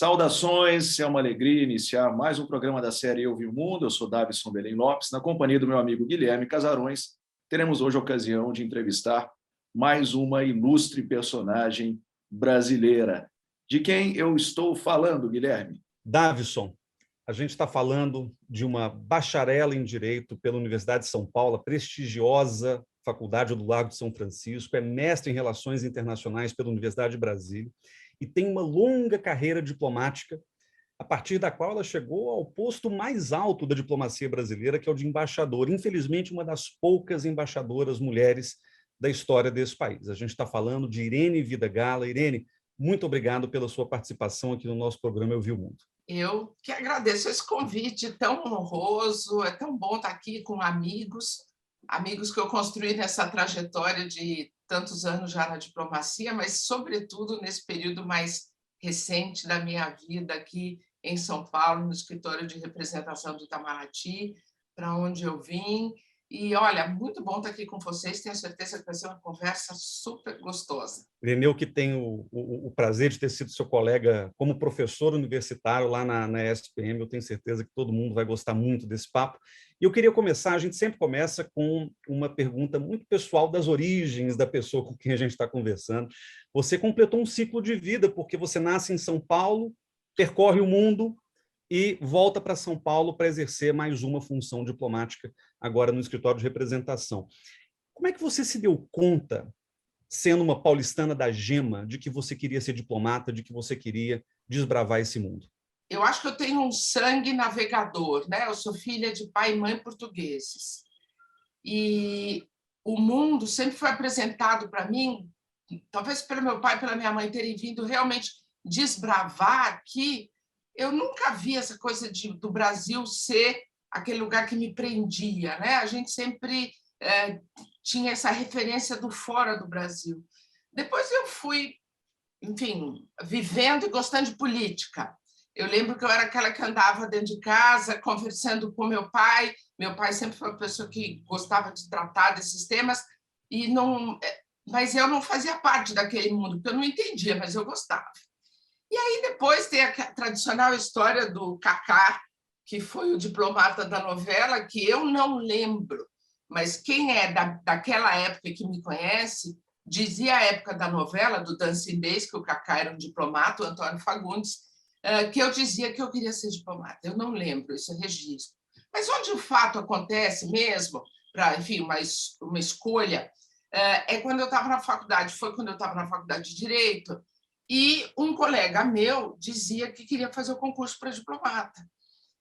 Saudações, é uma alegria iniciar mais um programa da série Eu Vi o Mundo. Eu sou Davison Belém Lopes, na companhia do meu amigo Guilherme Casarões. Teremos hoje a ocasião de entrevistar mais uma ilustre personagem brasileira. De quem eu estou falando, Guilherme? Davison, a gente está falando de uma bacharela em Direito pela Universidade de São Paulo, a prestigiosa Faculdade do Largo de São Francisco, é mestre em Relações Internacionais pela Universidade de Brasília e tem uma longa carreira diplomática, a partir da qual ela chegou ao posto mais alto da diplomacia brasileira, que é o de embaixador. Infelizmente, uma das poucas embaixadoras mulheres da história desse país. A gente está falando de Irene Vidragala. Irene, muito obrigado pela sua participação aqui no nosso programa Eu Vi o Mundo. Eu que agradeço esse convite tão honroso, é tão bom estar aqui com amigos que eu construí nessa trajetória de tantos anos já na diplomacia, mas, sobretudo, nesse período mais recente da minha vida aqui em São Paulo, no escritório de representação do Itamaraty, para onde eu vim. E, olha, muito bom estar aqui com vocês, tenho certeza que vai ser uma conversa super gostosa. Irene, eu que tenho o prazer de ter sido seu colega como professor universitário lá na ESPM, eu tenho certeza que todo mundo vai gostar muito desse papo. E eu queria começar, a gente sempre começa com uma pergunta muito pessoal das origens da pessoa com quem a gente está conversando. Você completou um ciclo de vida, porque você nasce em São Paulo, percorre o mundo e volta para São Paulo para exercer mais uma função diplomática, agora no escritório de representação. Como é que você se deu conta, sendo uma paulistana da gema, de que você queria ser diplomata, de que você queria desbravar esse mundo? Eu acho que eu tenho um sangue navegador, né? Eu sou filha de pai e mãe portugueses. E o mundo sempre foi apresentado para mim, talvez pelo meu pai e pela minha mãe terem vindo realmente desbravar aqui. Eu nunca vi essa coisa do Brasil ser aquele lugar que me prendia, né? A gente sempre tinha essa referência do fora do Brasil. Depois eu fui, enfim, vivendo e gostando de política. Eu lembro que eu era aquela que andava dentro de casa, conversando com meu pai. Meu pai sempre foi uma pessoa que gostava de tratar desses temas, mas eu não fazia parte daquele mundo, porque eu não entendia, mas eu gostava. E aí depois tem a tradicional história do Kaká, que foi o diplomata da novela, que eu não lembro, mas quem é daquela época que me conhece dizia a época da novela, do Dancing Days, que o Kaká era um diplomata, o Antônio Fagundes, que eu dizia que eu queria ser diplomata. Eu não lembro, esse registro. Mas onde o fato acontece mesmo, para, enfim, uma escolha, é quando eu estava na faculdade, foi quando eu estava na faculdade de Direito, e um colega meu dizia que queria fazer o concurso para diplomata.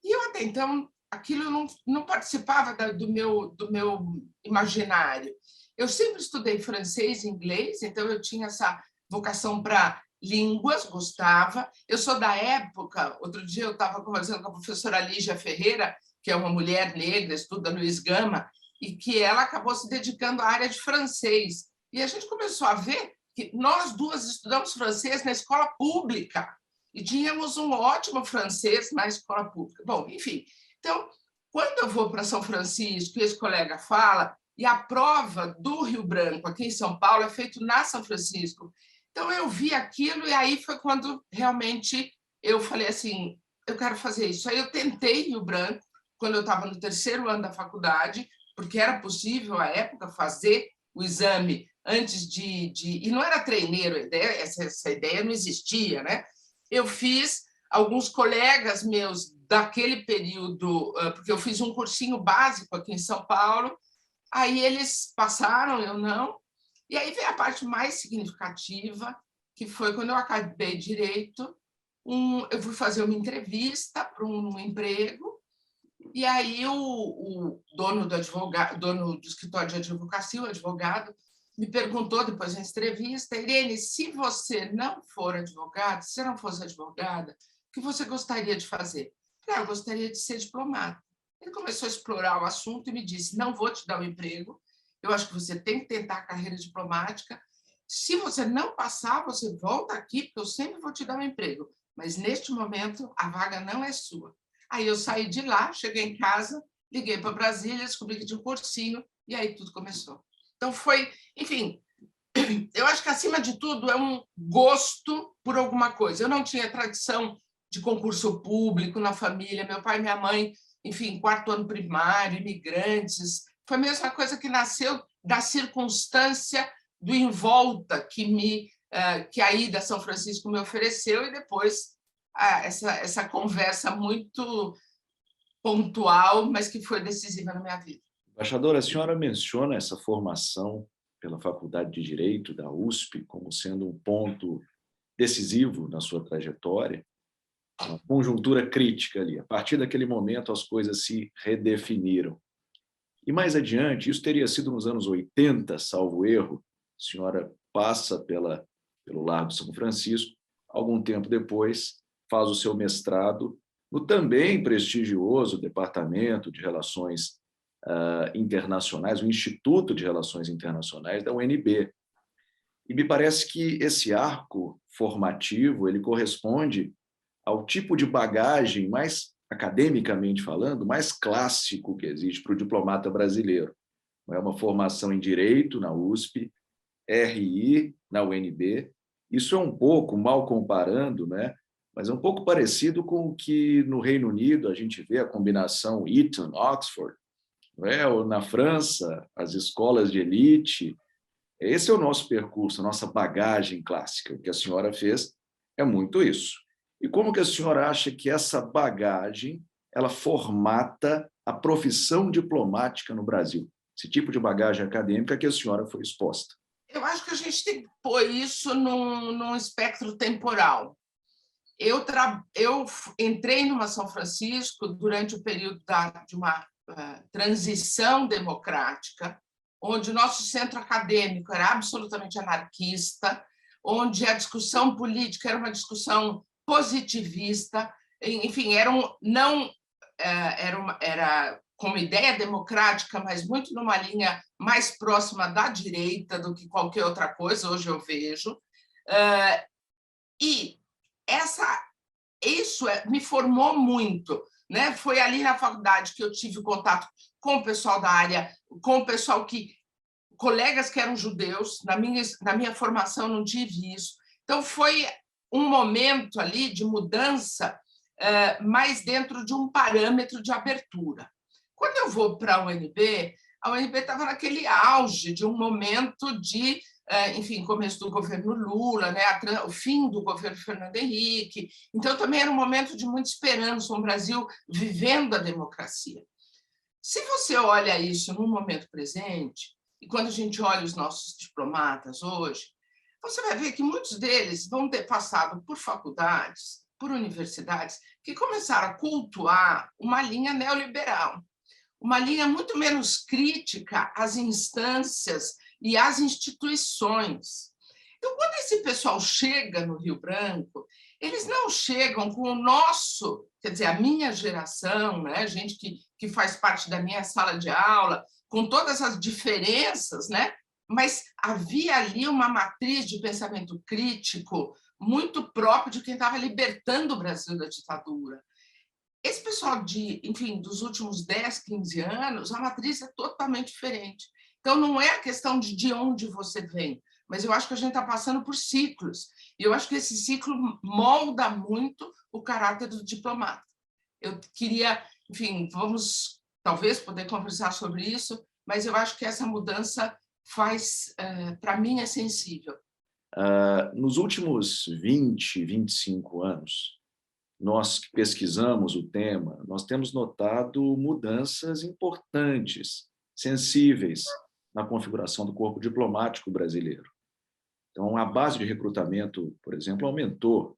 E eu, até então, aquilo não participava do meu imaginário. Eu sempre estudei francês e inglês, então eu tinha essa vocação para línguas, gostava. Eu sou da época, outro dia eu estava conversando com a professora Lígia Ferreira, que é uma mulher negra, estuda no ISGAMA, e que ela acabou se dedicando à área de francês. E a gente começou a ver que nós duas estudamos francês na escola pública e tínhamos um ótimo francês na escola pública. Bom, enfim, então, quando eu vou para São Francisco e esse colega fala, e a prova do Rio Branco, aqui em São Paulo, é feita na São Francisco. Então, eu vi aquilo e aí foi quando realmente eu falei assim, eu quero fazer isso. Aí eu tentei Rio Branco, quando eu estava no terceiro ano da faculdade, porque era possível, à época, fazer o exame antes e não era treineiro, essa ideia não existia, né? Eu fiz, alguns colegas meus daquele período, porque eu fiz um cursinho básico aqui em São Paulo, aí eles passaram, eu não, e aí veio a parte mais significativa, que foi quando eu acabei Direito, eu fui fazer uma entrevista para um emprego, e aí o dono do escritório de advocacia, o advogado, me perguntou depois da entrevista, Irene, se você não for advogada, se você não fosse advogada, o que você gostaria de fazer? Eu gostaria de ser diplomata. Ele começou a explorar o assunto e me disse, não vou te dar um emprego, eu acho que você tem que tentar a carreira diplomática, se você não passar, você volta aqui, porque eu sempre vou te dar um emprego, mas neste momento a vaga não é sua. Aí eu saí de lá, cheguei em casa, liguei para Brasília, descobri que tinha um cursinho, e aí tudo começou. Então foi, enfim, eu acho que acima de tudo é um gosto por alguma coisa. Eu não tinha tradição de concurso público na família. Meu pai e minha mãe, enfim, 4º ano primário, imigrantes. Foi a mesma coisa que nasceu da circunstância do em volta que a ida a São Francisco me ofereceu, e depois essa conversa muito pontual, mas que foi decisiva na minha vida. Embaixadora, a senhora menciona essa formação pela Faculdade de Direito da USP como sendo um ponto decisivo na sua trajetória, uma conjuntura crítica ali. A partir daquele momento, as coisas se redefiniram. E mais adiante, isso teria sido nos anos 80, salvo erro, a senhora passa pelo Largo São Francisco, algum tempo depois faz o seu mestrado no também prestigioso Departamento de Relações Internacionais, o Instituto de Relações Internacionais da UNB. E me parece que esse arco formativo ele corresponde ao tipo de bagagem mais, academicamente falando, mais clássico que existe para o diplomata brasileiro. É uma formação em Direito na USP, RI na UNB. Isso é um pouco, mal comparando, né? Mas é um pouco parecido com o que no Reino Unido a gente vê a combinação Eton-Oxford, não é? Ou na França, as escolas de elite. Esse é o nosso percurso, a nossa bagagem clássica. O que a senhora fez é muito isso. E como que a senhora acha que essa bagagem ela formata a profissão diplomática no Brasil? Esse tipo de bagagem acadêmica que a senhora foi exposta. Eu acho que a gente tem que pôr isso num espectro temporal. Eu entrei numa São Francisco durante o período de uma transição democrática, onde o nosso centro acadêmico era absolutamente anarquista, onde a discussão política era uma discussão positivista, enfim, era com uma ideia democrática, mas muito numa linha mais próxima da direita do que qualquer outra coisa, hoje eu vejo. E isso me formou muito, né? Foi ali na faculdade que eu tive contato com o pessoal da área, com o pessoal colegas que eram judeus. Na minha formação não tive isso. Então foi um momento ali de mudança, mas dentro de um parâmetro de abertura. Quando eu vou para a UNB estava naquele auge de um momento de, enfim, começo do governo Lula, né, o fim do governo Fernando Henrique. Então, também era um momento de muita esperança, um Brasil vivendo a democracia. Se você olha isso no momento presente, e quando a gente olha os nossos diplomatas hoje, você vai ver que muitos deles vão ter passado por faculdades, por universidades, que começaram a cultuar uma linha neoliberal, uma linha muito menos crítica às instâncias e às instituições. Então, quando esse pessoal chega no Rio Branco, eles não chegam com o nosso, quer dizer, a minha geração, né? Gente que faz parte da minha sala de aula, com todas as diferenças, né? Mas havia ali uma matriz de pensamento crítico muito próprio de quem estava libertando o Brasil da ditadura. Esse pessoal enfim, dos últimos 10, 15 anos, a matriz é totalmente diferente. Então, não é a questão de onde você vem, mas eu acho que a gente está passando por ciclos. E eu acho que esse ciclo molda muito o caráter do diplomata. Eu queria, enfim, vamos talvez poder conversar sobre isso, mas eu acho que essa mudança para mim, é sensível. Nos últimos 20, 25 anos, nós que pesquisamos o tema, nós temos notado mudanças importantes, sensíveis na configuração do corpo diplomático brasileiro. Então, a base de recrutamento, por exemplo, aumentou.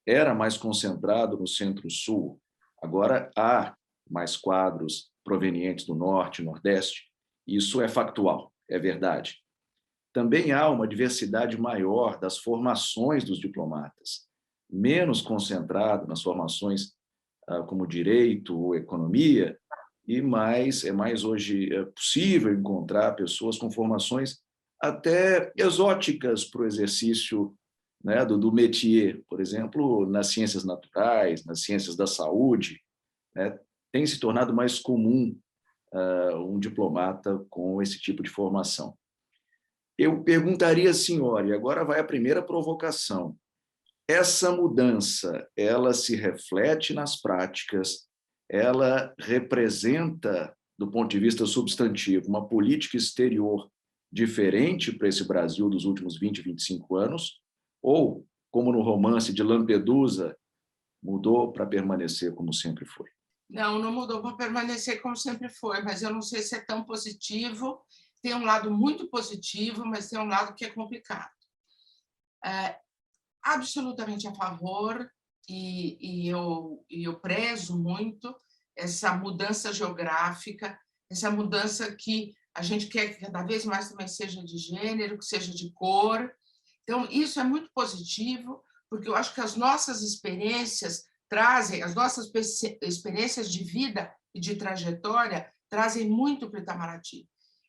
Era mais concentrado no Centro-Sul. Agora há mais quadros provenientes do Norte e Nordeste. Isso é factual, é verdade. Também há uma diversidade maior das formações dos diplomatas, menos concentrado nas formações como direito ou economia, e é mais hoje possível encontrar pessoas com formações até exóticas para o exercício, né, do métier, por exemplo, nas ciências naturais, nas ciências da saúde, né, tem se tornado mais comum um diplomata com esse tipo de formação. Eu perguntaria à senhora, e agora vai a primeira provocação, essa mudança, ela se reflete nas práticas, ela representa, do ponto de vista substantivo, uma política exterior diferente para esse Brasil dos últimos 20, 25 anos, ou, como no romance de Lampedusa, mudou para permanecer como sempre foi? Não, não mudou para permanecer como sempre foi, mas eu não sei se é tão positivo. Tem um lado muito positivo, mas tem um lado que é complicado. Absolutamente a favor, e eu prezo muito essa mudança geográfica, essa mudança que a gente quer que cada vez mais também seja de gênero, que seja de cor. Então, isso é muito positivo, porque eu acho que as nossas experiências trazem, as nossas experiências de vida e de trajetória trazem muito para o Itamaraty.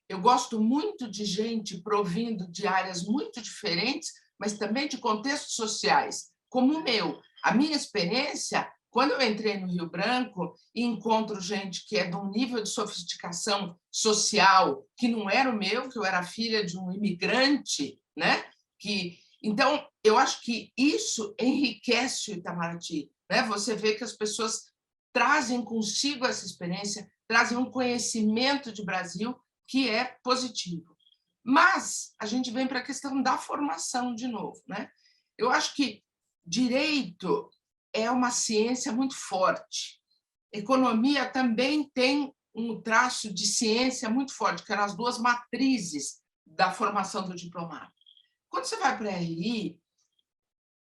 Eu gosto muito de gente provindo de áreas muito diferentes, mas também de contextos sociais, como o meu. A minha experiência, quando eu entrei no Rio Branco e encontro gente que é de um nível de sofisticação social que não era o meu, que eu era filha de um imigrante, né? Então, eu acho que isso enriquece o Itamaraty, né? Você vê que as pessoas trazem consigo essa experiência, trazem um conhecimento de Brasil que é positivo. Mas a gente vem para a questão da formação de novo, né? Eu acho que direito é uma ciência muito forte. Economia também tem um traço de ciência muito forte, que eram as duas matrizes da formação do diplomata. Quando você vai para a RI,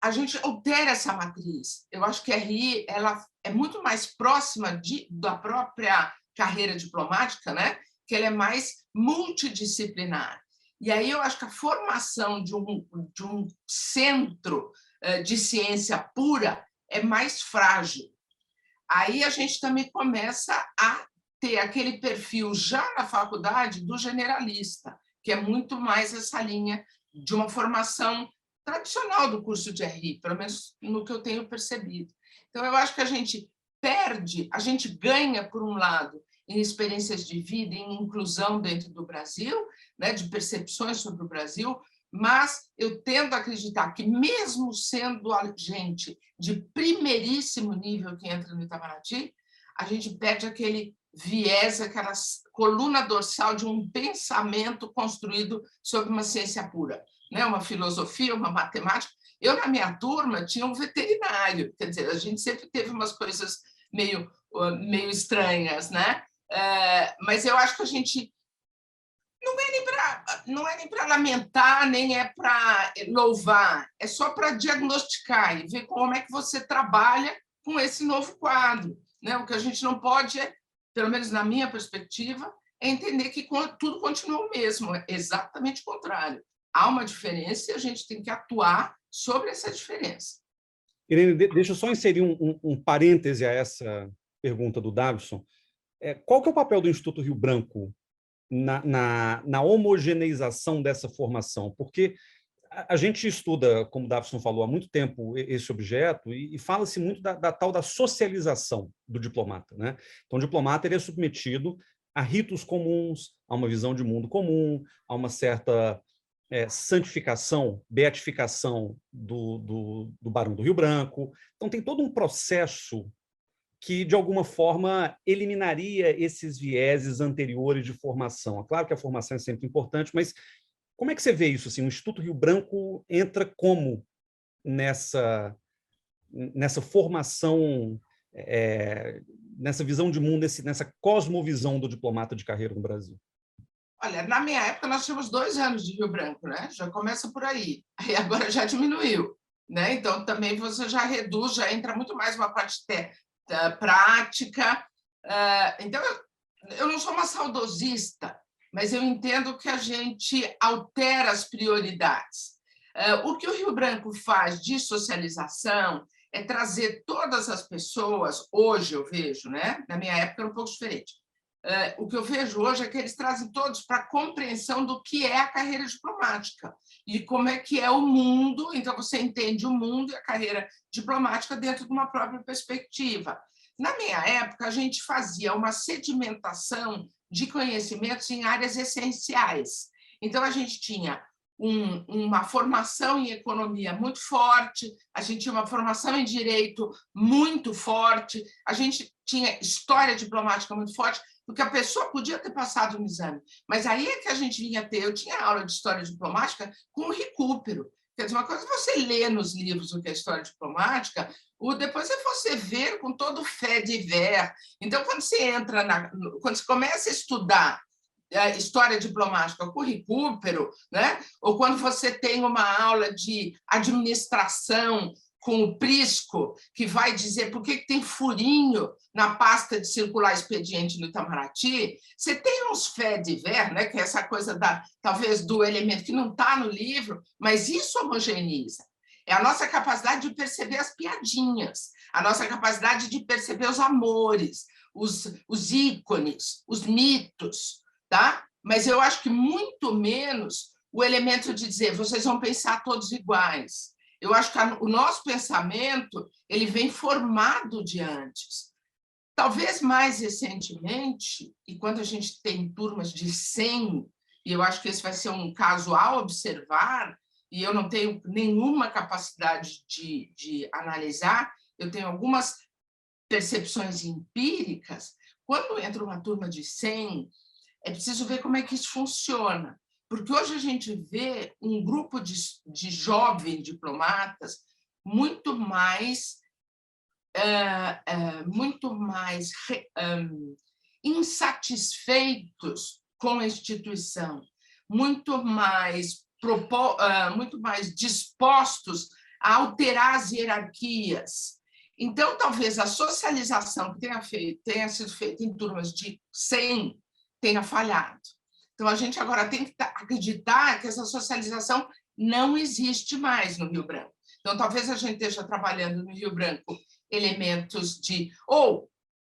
a gente altera essa matriz. Eu acho que a RI ela é muito mais próxima da própria carreira diplomática, né? Que ela é mais multidisciplinar. E aí eu acho que a formação de um centro de ciência pura é mais frágil. Aí a gente também começa a ter aquele perfil já na faculdade do generalista, que é muito mais essa linha de uma formação tradicional do curso de RI, pelo menos no que eu tenho percebido. Então, eu acho que a gente perde, a gente ganha, por um lado, em experiências de vida, em inclusão dentro do Brasil, né, de percepções sobre o Brasil, mas eu tendo a acreditar que, mesmo sendo a gente de primeiríssimo nível que entra no Itamaraty, a gente perde aquele viés, aquela coluna dorsal de um pensamento construído sobre uma ciência pura, né? Uma filosofia, uma matemática. Eu, na minha turma, tinha um veterinário, quer dizer, a gente sempre teve umas coisas meio estranhas, né? Mas eu acho que a gente não é nem para lamentar, nem é para louvar, é só para diagnosticar e ver como é que você trabalha com esse novo quadro, né? O que a gente não pode, pelo menos na minha perspectiva, é entender que tudo continua o mesmo, é exatamente o contrário. Há uma diferença e a gente tem que atuar sobre essa diferença. Irene, deixa eu só inserir um parêntese a essa pergunta do Davison. Qual que é o papel do Instituto Rio Branco na homogeneização dessa formação? Porque a gente estuda, como o Davison falou, há muito tempo esse objeto e fala-se muito da tal da socialização do diplomata, né? Então, o diplomata ele é submetido a ritos comuns, a uma visão de mundo comum, a uma certa santificação, beatificação do Barão do Rio Branco. Então, tem todo um processo que, de alguma forma, eliminaria esses vieses anteriores de formação. É claro que a formação é sempre importante, mas como é que você vê isso? Assim, o Instituto Rio Branco entra como nessa formação, nessa visão de mundo, nessa cosmovisão do diplomata de carreira no Brasil? Olha, na minha época, nós tínhamos 2 anos de Rio Branco, né? Já começa por aí. Aí agora já diminuiu, né? Então, também você já reduz, já entra muito mais uma parte prática. Então, eu não sou uma saudosista, mas eu entendo que a gente altera as prioridades. O que o Rio Branco faz de socialização é trazer todas as pessoas, hoje eu vejo, né? Na minha época era um pouco diferente. O que eu vejo hoje é que eles trazem todos para a compreensão do que é a carreira diplomática e como é que é o mundo. Então, você entende o mundo e a carreira diplomática dentro de uma própria perspectiva. Na minha época, a gente fazia uma sedimentação de conhecimentos em áreas essenciais. Então, a gente tinha uma formação em economia muito forte, a gente tinha uma formação em direito muito forte, a gente tinha história diplomática muito forte, porque a pessoa podia ter passado no exame. Mas aí é que a gente vinha ter... Eu tinha aula de história diplomática com recupero. Quer dizer, uma coisa é você ler nos livros o que é história diplomática, ou depois é você ver com todo fé de ver. Então, quando você começa a estudar a história diplomática com recupero, né? Ou quando você tem uma aula de administração com o Prisco, que vai dizer por que tem furinho na pasta de circular expediente no Itamaraty, você tem uns faits divers, né, que é essa coisa talvez do elemento que não está no livro, mas isso homogeneiza. É a nossa capacidade de perceber as piadinhas, a nossa capacidade de perceber os amores, os ícones, os mitos, tá? Mas eu acho que muito menos o elemento de dizer vocês vão pensar todos iguais. Eu acho que o nosso pensamento ele vem formado de antes. Talvez mais recentemente, e quando a gente tem turmas de 100, e eu acho que esse vai ser um caso a observar, e eu não tenho nenhuma capacidade de analisar, eu tenho algumas percepções empíricas. Quando entra uma turma de 100, é preciso ver como é que isso funciona. Porque hoje a gente vê um grupo de jovens diplomatas muito mais insatisfeitos com a instituição, muito mais dispostos a alterar as hierarquias. Então, talvez a socialização que tenha sido feita em turmas de 100 tenha falhado. Então, a gente agora tem que acreditar que essa socialização não existe mais no Rio Branco. Então, talvez a gente esteja trabalhando no Rio Branco elementos de...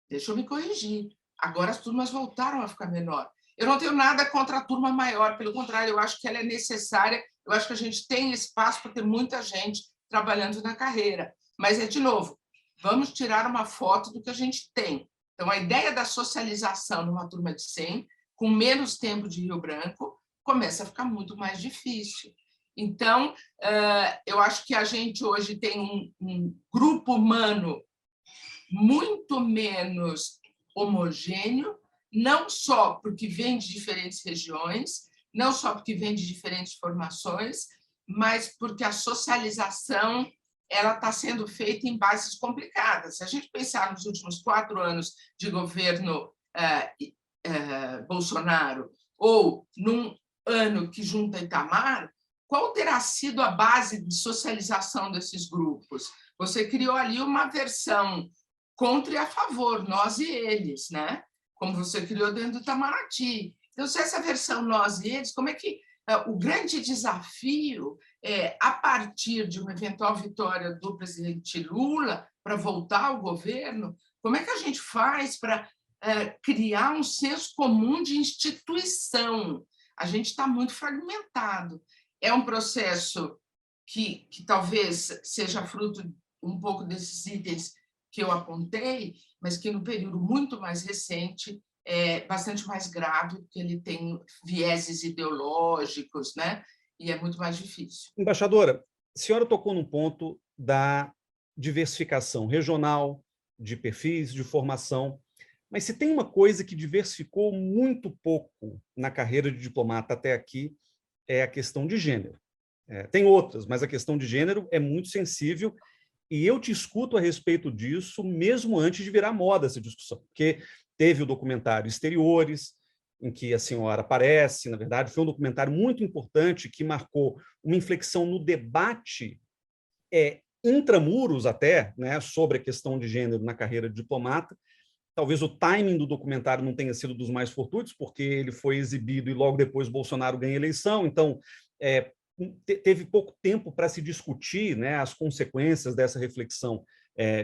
deixa eu me corrigir, agora as turmas voltaram a ficar menor. Eu não tenho nada contra a turma maior, pelo contrário, eu acho que ela é necessária, eu acho que a gente tem espaço para ter muita gente trabalhando na carreira. Mas, de novo, vamos tirar uma foto do que a gente tem. Então, a ideia da socialização numa turma de 100, com menos tempo de Rio Branco, começa a ficar muito mais difícil. Então, eu acho que a gente hoje tem um grupo humano muito menos homogêneo, não só porque vem de diferentes regiões, não só porque vem de diferentes formações, mas porque a socialização ela está sendo feita em bases complicadas. Se a gente pensar nos últimos 4 anos de governo Bolsonaro, ou num ano que junta Itamar, qual terá sido a base de socialização desses grupos? Você criou ali uma versão contra e a favor, nós e eles, né? Como você criou dentro do Itamaraty. Então, se essa versão nós e eles, como é que o grande desafio é, a partir de uma eventual vitória do presidente Lula para voltar ao governo, como é que a gente faz para criar um senso comum de instituição? A gente está muito fragmentado. É um processo que talvez seja fruto um pouco desses itens que eu apontei, mas que no período muito mais recente é bastante mais grave, porque ele tem vieses ideológicos, né? E é muito mais difícil. Embaixadora, a senhora tocou num ponto da diversificação regional, de perfis, de formação, mas se tem uma coisa que diversificou muito pouco na carreira de diplomata até aqui, é a questão de gênero. Tem outras, mas a questão de gênero é muito sensível e eu te escuto a respeito disso mesmo antes de virar moda essa discussão, porque teve o documentário Exteriores, em que a senhora aparece, na verdade, foi um documentário muito importante que marcou uma inflexão no debate intramuros até, né, sobre a questão de gênero na carreira de diplomata. Talvez o timing do documentário não tenha sido dos mais fortuitos, porque ele foi exibido e logo depois Bolsonaro ganha a eleição, então teve pouco tempo para se discutir, né, as consequências dessa reflexão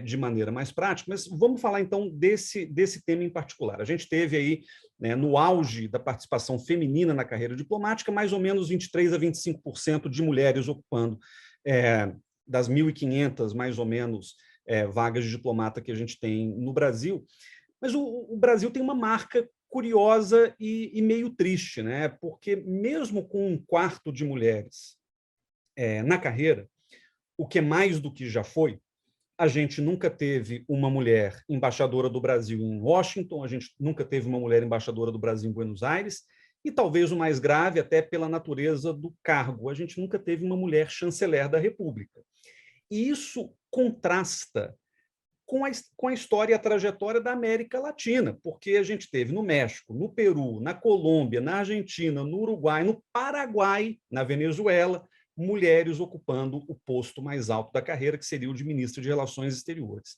de maneira mais prática, mas vamos falar então desse tema em particular. A gente teve aí, né, no auge da participação feminina na carreira diplomática, mais ou menos 23% a 25% de mulheres ocupando das 1.500, mais ou menos, vagas de diplomata que a gente tem no Brasil. Mas o Brasil tem uma marca curiosa e meio triste, né? Porque mesmo com 1/4 de mulheres na carreira, o que é mais do que já foi, a gente nunca teve uma mulher embaixadora do Brasil em Washington, a gente nunca teve uma mulher embaixadora do Brasil em Buenos Aires, e talvez o mais grave, até pela natureza do cargo, a gente nunca teve uma mulher chanceler da República. E isso contrasta com a história e a trajetória da América Latina, porque a gente teve no México, no Peru, na Colômbia, na Argentina, no Uruguai, no Paraguai, na Venezuela, mulheres ocupando o posto mais alto da carreira, que seria o de ministro de Relações Exteriores.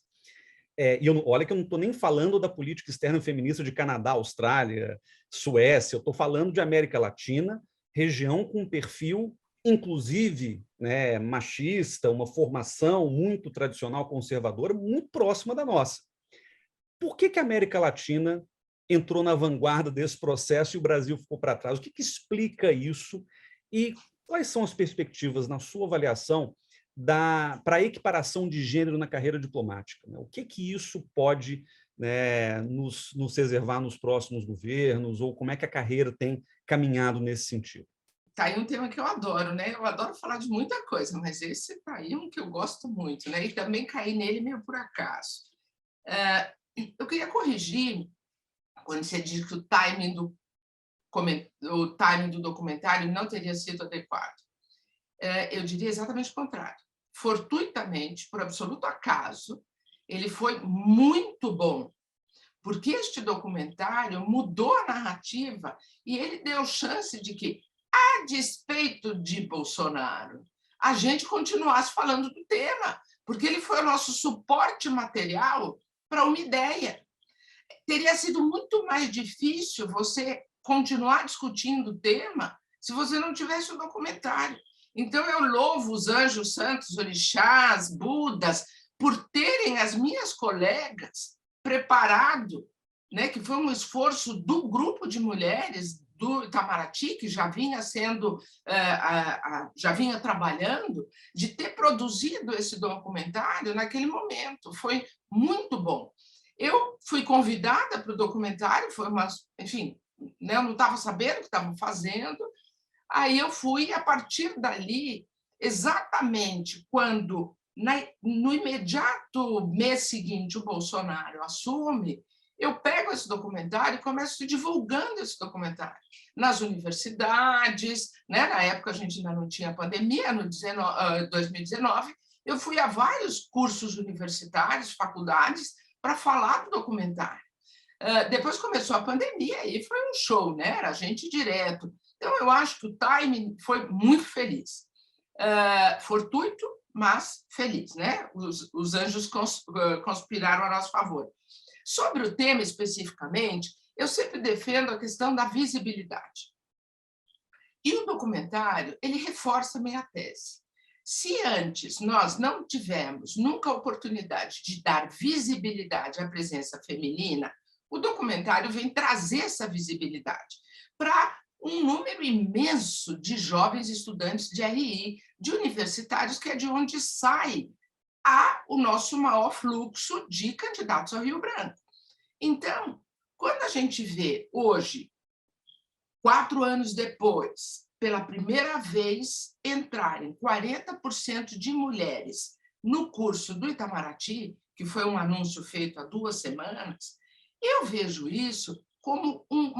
Olha que eu não estou nem falando da política externa feminista de Canadá, Austrália, Suécia, eu estou falando de América Latina, região com perfil, inclusive, né, machista, uma formação muito tradicional, conservadora, muito próxima da nossa. Por que a América Latina entrou na vanguarda desse processo e o Brasil ficou para trás? O que explica isso? E quais são as perspectivas, na sua avaliação, para a equiparação de gênero na carreira diplomática? Né? O que isso pode, né, nos reservar nos próximos governos, ou como é que a carreira tem caminhado nesse sentido? Tá aí um tema que eu adoro, né? Eu adoro falar de muita coisa, mas esse tá aí um que eu gosto muito, né? E também caí nele meio por acaso. Eu queria corrigir quando você diz que o timing do documentário não teria sido adequado. Eu diria exatamente o contrário. Fortuitamente, por absoluto acaso, ele foi muito bom, porque este documentário mudou a narrativa e ele deu chance de que, a despeito de Bolsonaro, a gente continuasse falando do tema, porque ele foi o nosso suporte material para uma ideia. Teria sido muito mais difícil você continuar discutindo o tema se você não tivesse o documentário. Então, eu louvo os anjos santos, orixás, budas, por terem as minhas colegas preparado, né, que foi um esforço do grupo de mulheres do Itamaraty, que já vinha trabalhando, de ter produzido esse documentário naquele momento. Foi muito bom. Eu fui convidada para o documentário, enfim, né, eu não estava sabendo o que estavam fazendo. Aí eu fui, e a partir dali, exatamente quando, no imediato mês seguinte, o Bolsonaro assume, eu pego esse documentário e começo divulgando esse documentário nas universidades, né? Na época a gente ainda não tinha pandemia, no 2019, eu fui a vários cursos universitários, faculdades, para falar do documentário. Depois começou a pandemia e foi um show, né? Era gente direto. Então, eu acho que o timing foi muito feliz. Fortuito, mas feliz, né? Os anjos conspiraram a nosso favor. Sobre o tema especificamente, eu sempre defendo a questão da visibilidade. E o documentário, ele reforça a minha tese. Se antes nós não tivemos nunca a oportunidade de dar visibilidade à presença feminina, o documentário vem trazer essa visibilidade para um número imenso de jovens estudantes de RI, de universitários, que é de onde sai o nosso maior fluxo de candidatos ao Rio Branco. Então, quando a gente vê hoje, 4 anos depois, pela primeira vez, entrarem 40% de mulheres no curso do Itamaraty, que foi um anúncio feito há 2 semanas, eu vejo isso como um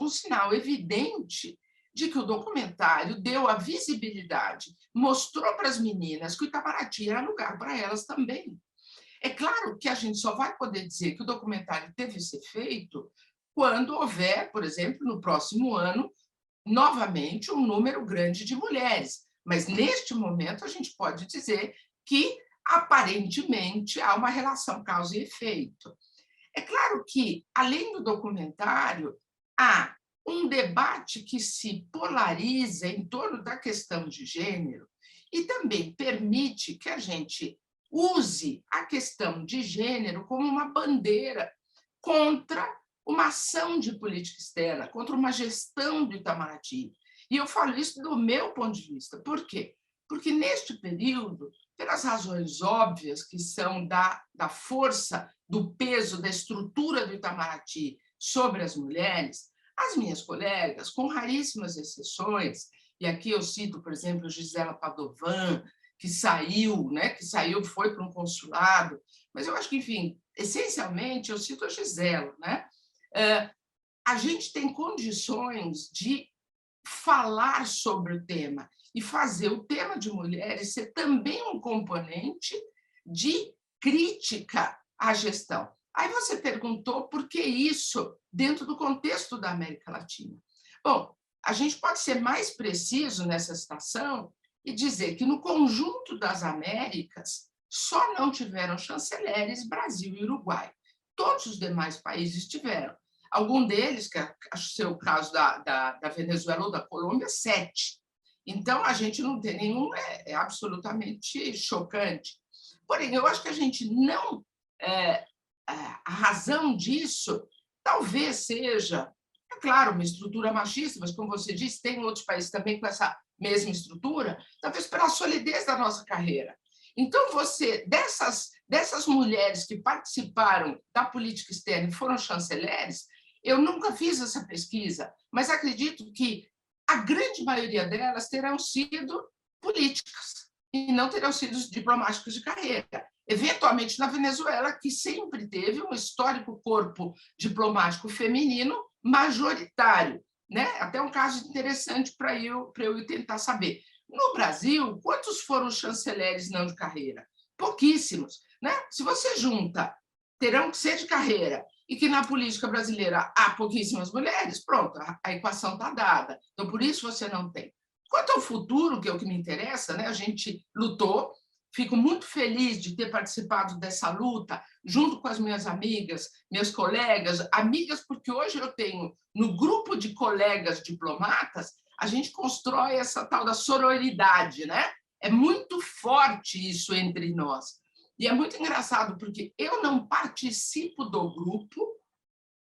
sinal evidente de que o documentário deu a visibilidade, mostrou para as meninas que o Itamaraty era lugar para elas também. É claro que a gente só vai poder dizer que o documentário teve esse efeito quando houver, por exemplo, no próximo ano, novamente, um número grande de mulheres. Mas, neste momento, a gente pode dizer que, aparentemente, há uma relação causa e efeito. É claro que, além do documentário, há um debate que se polariza em torno da questão de gênero e também permite que a gente use a questão de gênero como uma bandeira contra uma ação de política externa, contra uma gestão do Itamaraty. E eu falo isso do meu ponto de vista. Por quê? Porque, neste período, pelas razões óbvias, que são da força, do peso, da estrutura do Itamaraty sobre as mulheres, as minhas colegas, com raríssimas exceções, e aqui eu cito, por exemplo, Gisela Padovan, que saiu, foi para um consulado, mas eu acho que, enfim, essencialmente, eu cito a Gisela, né? A gente tem condições de falar sobre o tema e fazer o tema de mulheres ser também um componente de crítica à gestão. Aí você perguntou por que isso dentro do contexto da América Latina. Bom, a gente pode ser mais preciso nessa citação e dizer que, no conjunto das Américas, só não tiveram chanceleres Brasil e Uruguai. Todos os demais países tiveram. Algum deles, que acho ser o caso da Venezuela ou da Colômbia, 7. Então, a gente não tem nenhum, é absolutamente chocante. Porém, eu acho que a gente não... a razão disso talvez seja, é claro, uma estrutura machista, mas, como você disse, tem outros países também com essa mesma estrutura, talvez pela solidez da nossa carreira. Então, dessas mulheres que participaram da política externa e foram chanceleres, eu nunca fiz essa pesquisa, mas acredito que a grande maioria delas terão sido políticas e não terão sido diplomáticos de carreira. Eventualmente, na Venezuela, que sempre teve um histórico corpo diplomático feminino majoritário, né? Até um caso interessante para eu tentar saber. No Brasil, quantos foram chanceleres não de carreira? Pouquíssimos, né? Se você junta, terão que ser de carreira, e que na política brasileira há pouquíssimas mulheres, pronto, a equação está dada. Então, por isso você não tem. Quanto ao futuro, que é o que me interessa, né? A gente lutou, fico muito feliz de ter participado dessa luta, junto com as minhas amigas, minhas colegas, amigas, porque hoje eu tenho, no grupo de colegas diplomatas, a gente constrói essa tal da sororidade, né? É muito forte isso entre nós. E é muito engraçado, porque eu não participo do grupo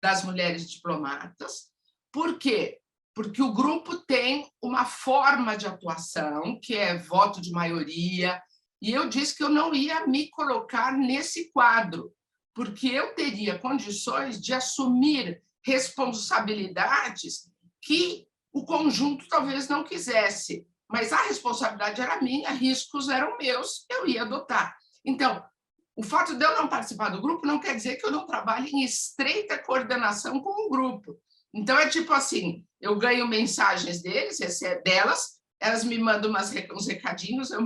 das mulheres diplomatas. Por quê? Porque o grupo tem uma forma de atuação, que é voto de maioria, e eu disse que eu não ia me colocar nesse quadro, porque eu teria condições de assumir responsabilidades que o conjunto talvez não quisesse, mas a responsabilidade era minha, riscos eram meus, eu ia adotar. Então, o fato de eu não participar do grupo não quer dizer que eu não trabalhe em estreita coordenação com o grupo. Então, é tipo assim, eu ganho mensagens delas, elas me mandam uns recadinhos, eu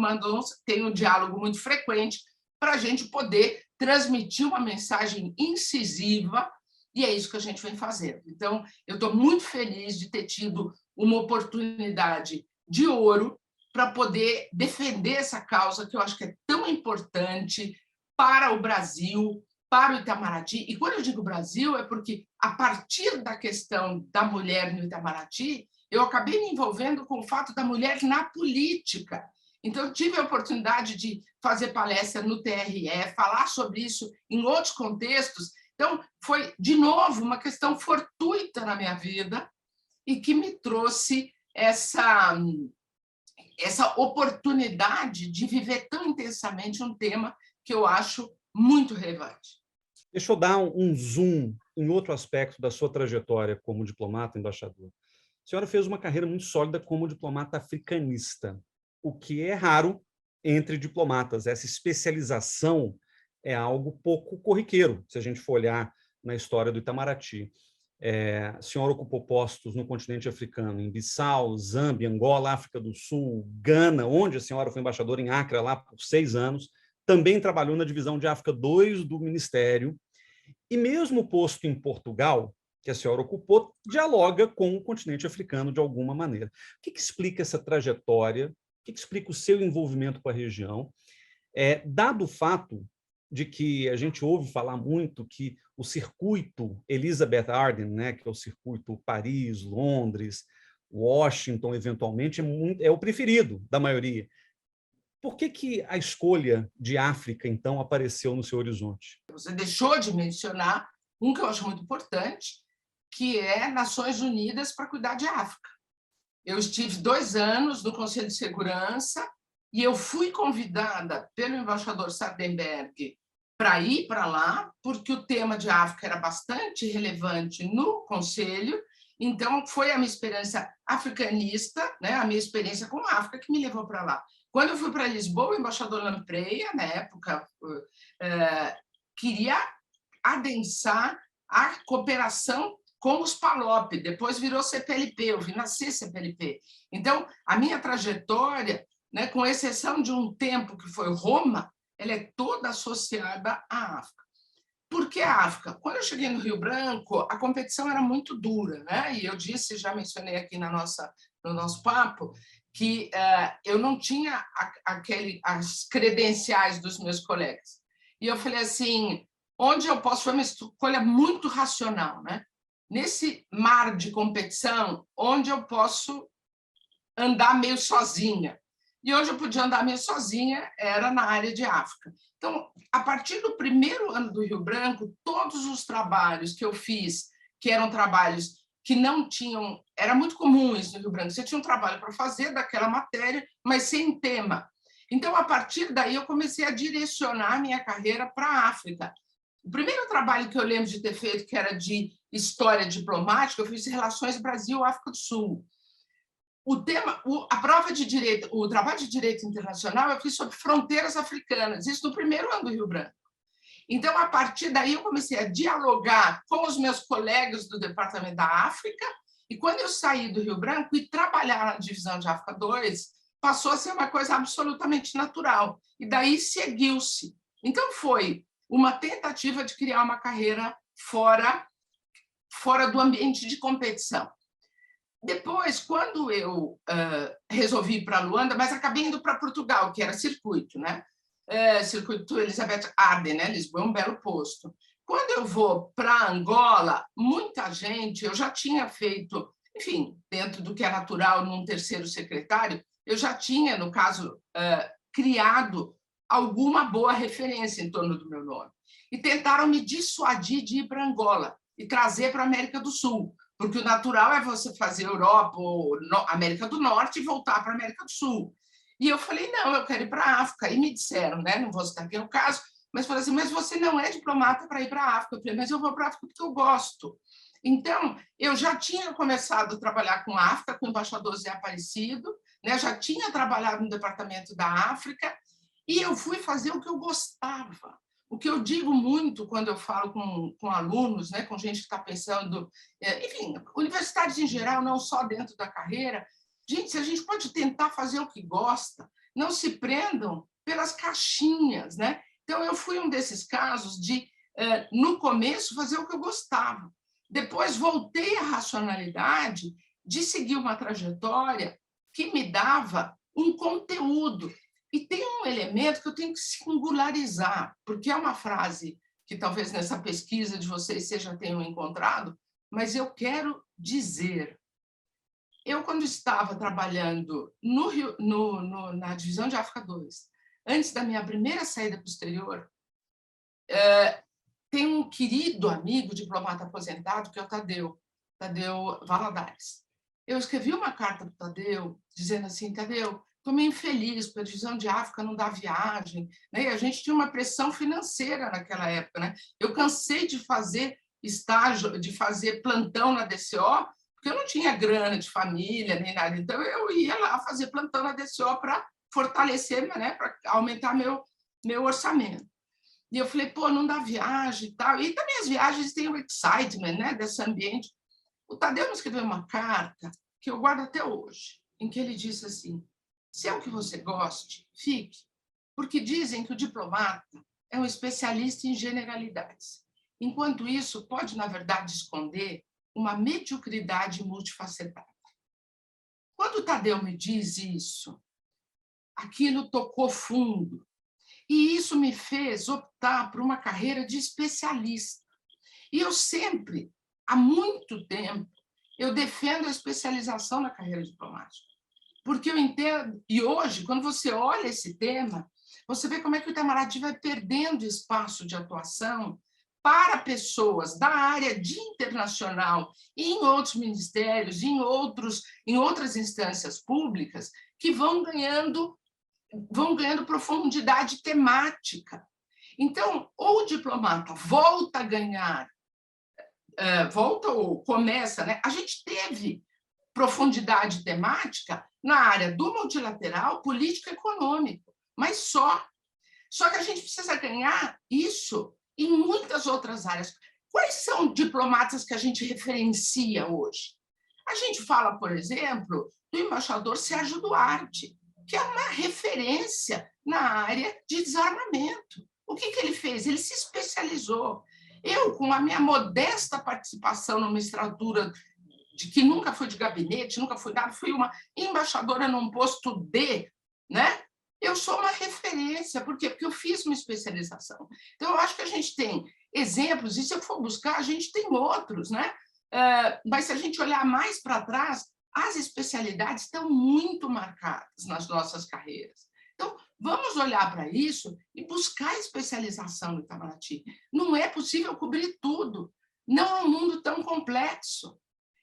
tenho um diálogo muito frequente para a gente poder transmitir uma mensagem incisiva, e é isso que a gente vem fazendo. Então, eu estou muito feliz de ter tido uma oportunidade de ouro para poder defender essa causa que eu acho que é tão importante para o Brasil, para o Itamaraty. E quando eu digo Brasil, é porque, a partir da questão da mulher no Itamaraty, eu acabei me envolvendo com o fato da mulher na política. Então, eu tive a oportunidade de fazer palestra no TRE, falar sobre isso em outros contextos. Então, foi, de novo, uma questão fortuita na minha vida e que me trouxe essa oportunidade de viver tão intensamente um tema que eu acho muito relevante. Deixa eu dar um zoom em outro aspecto da sua trajetória como diplomata, embaixador. A senhora fez uma carreira muito sólida como diplomata africanista, o que é raro entre diplomatas. Essa especialização é algo pouco corriqueiro, se a gente for olhar na história do Itamaraty. A senhora ocupou postos no continente africano, em Bissau, Zâmbia, Angola, África do Sul, Gana, onde a senhora foi embaixadora em Acre lá por 6 anos, também trabalhou na divisão de África 2 do Ministério, e mesmo o posto em Portugal, que a senhora ocupou, dialoga com o continente africano de alguma maneira. O que explica essa trajetória? O que explica o seu envolvimento com a região? Dado o fato de que a gente ouve falar muito que o circuito Elizabeth Arden, né, que é o circuito Paris, Londres, Washington, eventualmente, é o preferido da maioria. Por que a escolha de África, então, apareceu no seu horizonte? Você deixou de mencionar um que eu acho muito importante, que é Nações Unidas para cuidar de África. Eu estive 2 anos no Conselho de Segurança e eu fui convidada pelo embaixador Sardenberg para ir para lá, porque o tema de África era bastante relevante no Conselho. Então, foi a minha experiência africanista, né, a minha experiência com a África, que me levou para lá. Quando eu fui para Lisboa, o embaixador Lampreia, na época, queria adensar a cooperação com os PALOP, depois virou CPLP, eu vi nascer CPLP. Então, a minha trajetória, né, com exceção de um tempo que foi Roma, ela é toda associada à África. Por que a África? Quando eu cheguei no Rio Branco, a competição era muito dura, né? E eu disse, já mencionei aqui no nosso papo, que eu não tinha as credenciais dos meus colegas. E eu falei assim, onde eu posso... Foi uma escolha muito racional, né? Nesse mar de competição, onde eu posso andar meio sozinha. E onde eu podia andar meio sozinha era na área de África. Então, a partir do primeiro ano do Rio Branco, todos os trabalhos que eu fiz, que eram trabalhos que não tinham... Era muito comum isso no Rio Branco. Você tinha um trabalho para fazer daquela matéria, mas sem tema. Então, a partir daí, eu comecei a direcionar a minha carreira para a África. O primeiro trabalho que eu lembro de ter feito, que era de história diplomática, eu fiz Relações Brasil-África do Sul. A prova de direito, o trabalho de direito internacional, eu fiz sobre fronteiras africanas, isso no primeiro ano do Rio Branco. Então, a partir daí, eu comecei a dialogar com os meus colegas do Departamento da África, e quando eu saí do Rio Branco e trabalhar na divisão de África 2, passou a ser uma coisa absolutamente natural, e daí seguiu-se. Então, foi uma tentativa de criar uma carreira fora do ambiente de competição. Depois, quando eu resolvi ir para Luanda, mas acabei indo para Portugal, que era circuito, né? Circuito Elizabeth Arden, né? Lisboa é um belo posto. Quando eu vou para Angola, muita gente, eu já tinha feito, enfim, dentro do que é natural num terceiro secretário, eu já tinha, no caso, criado alguma boa referência em torno do meu nome. E tentaram me dissuadir de ir para Angola e trazer para a América do Sul, porque o natural é você fazer Europa ou América do Norte e voltar para a América do Sul. E eu falei, não, eu quero ir para a África. E me disseram, né, não vou citar aqui o caso, mas falaram assim, mas você não é diplomata para ir para a África. Eu falei, mas eu vou para a África porque eu gosto. Então, eu já tinha começado a trabalhar com a África, com o embaixador Zé Aparecido, né, já tinha trabalhado no Departamento da África, e eu fui fazer o que eu gostava. O que eu digo muito quando eu falo com alunos, né, com gente que está pensando, enfim, universitários em geral, não só dentro da carreira, gente, se a gente pode tentar fazer o que gosta, não se prendam pelas caixinhas, né? Então, eu fui um desses casos de, no começo, fazer o que eu gostava. Depois, voltei à racionalidade de seguir uma trajetória que me dava um conteúdo. E tem um elemento que eu tenho que singularizar, porque é uma frase que talvez nessa pesquisa de vocês vocês já tenham encontrado, mas eu quero dizer. Eu, quando estava trabalhando na divisão de África 2, antes da minha primeira saída para o exterior, tem um querido amigo, diplomata aposentado, que é o Tadeu Valadares. Eu escrevi uma carta para o Tadeu, dizendo assim, Tadeu, estou meio infeliz, porque a divisão de África não dá viagem, né? E a gente tinha uma pressão financeira naquela época, né? Eu cansei de fazer estágio, de fazer plantão na DCO, porque eu não tinha grana de família nem nada, então eu ia lá fazer plantão na DCO para fortalecer, né? Para aumentar meu orçamento. E eu falei, pô, não dá viagem e tal. E também as viagens têm o excitement, né? Desse ambiente. O Tadeu me escreveu uma carta que eu guardo até hoje, em que ele disse assim, se é o que você goste, fique, porque dizem que o diplomata é um especialista em generalidades. Enquanto isso, pode, na verdade, esconder uma mediocridade multifacetada. Quando o Tadeu me diz isso, aquilo tocou fundo, e isso me fez optar por uma carreira de especialista. E eu sempre, há muito tempo, eu defendo a especialização na carreira diplomática. Porque eu entendo, e hoje, quando você olha esse tema, você vê como é que o Itamaraty vai perdendo espaço de atuação para pessoas da área de internacional e em outros ministérios, em outras instâncias públicas, que vão ganhando profundidade temática. Então, ou o diplomata volta a ganhar, volta ou começa, né? A gente teve profundidade temática na área do multilateral, político e econômico, mas só. Só que a gente precisa ganhar isso em muitas outras áreas. Quais são diplomatas que a gente referencia hoje? A gente fala, por exemplo, do embaixador Sérgio Duarte, que é uma referência na área de desarmamento. O que ele fez? Ele se especializou. Eu, com a minha modesta participação numa estrutura de que nunca fui de gabinete, nunca fui nada, fui uma embaixadora num posto D, né? Eu sou uma referência. Por quê? Porque eu fiz uma especialização. Então, eu acho que a gente tem exemplos, e se eu for buscar, a gente tem outros, né? Mas se a gente olhar mais para trás, as especialidades estão muito marcadas nas nossas carreiras. Então, vamos olhar para isso e buscar especialização no Itamaraty. Não é possível cobrir tudo. Não é um mundo tão complexo.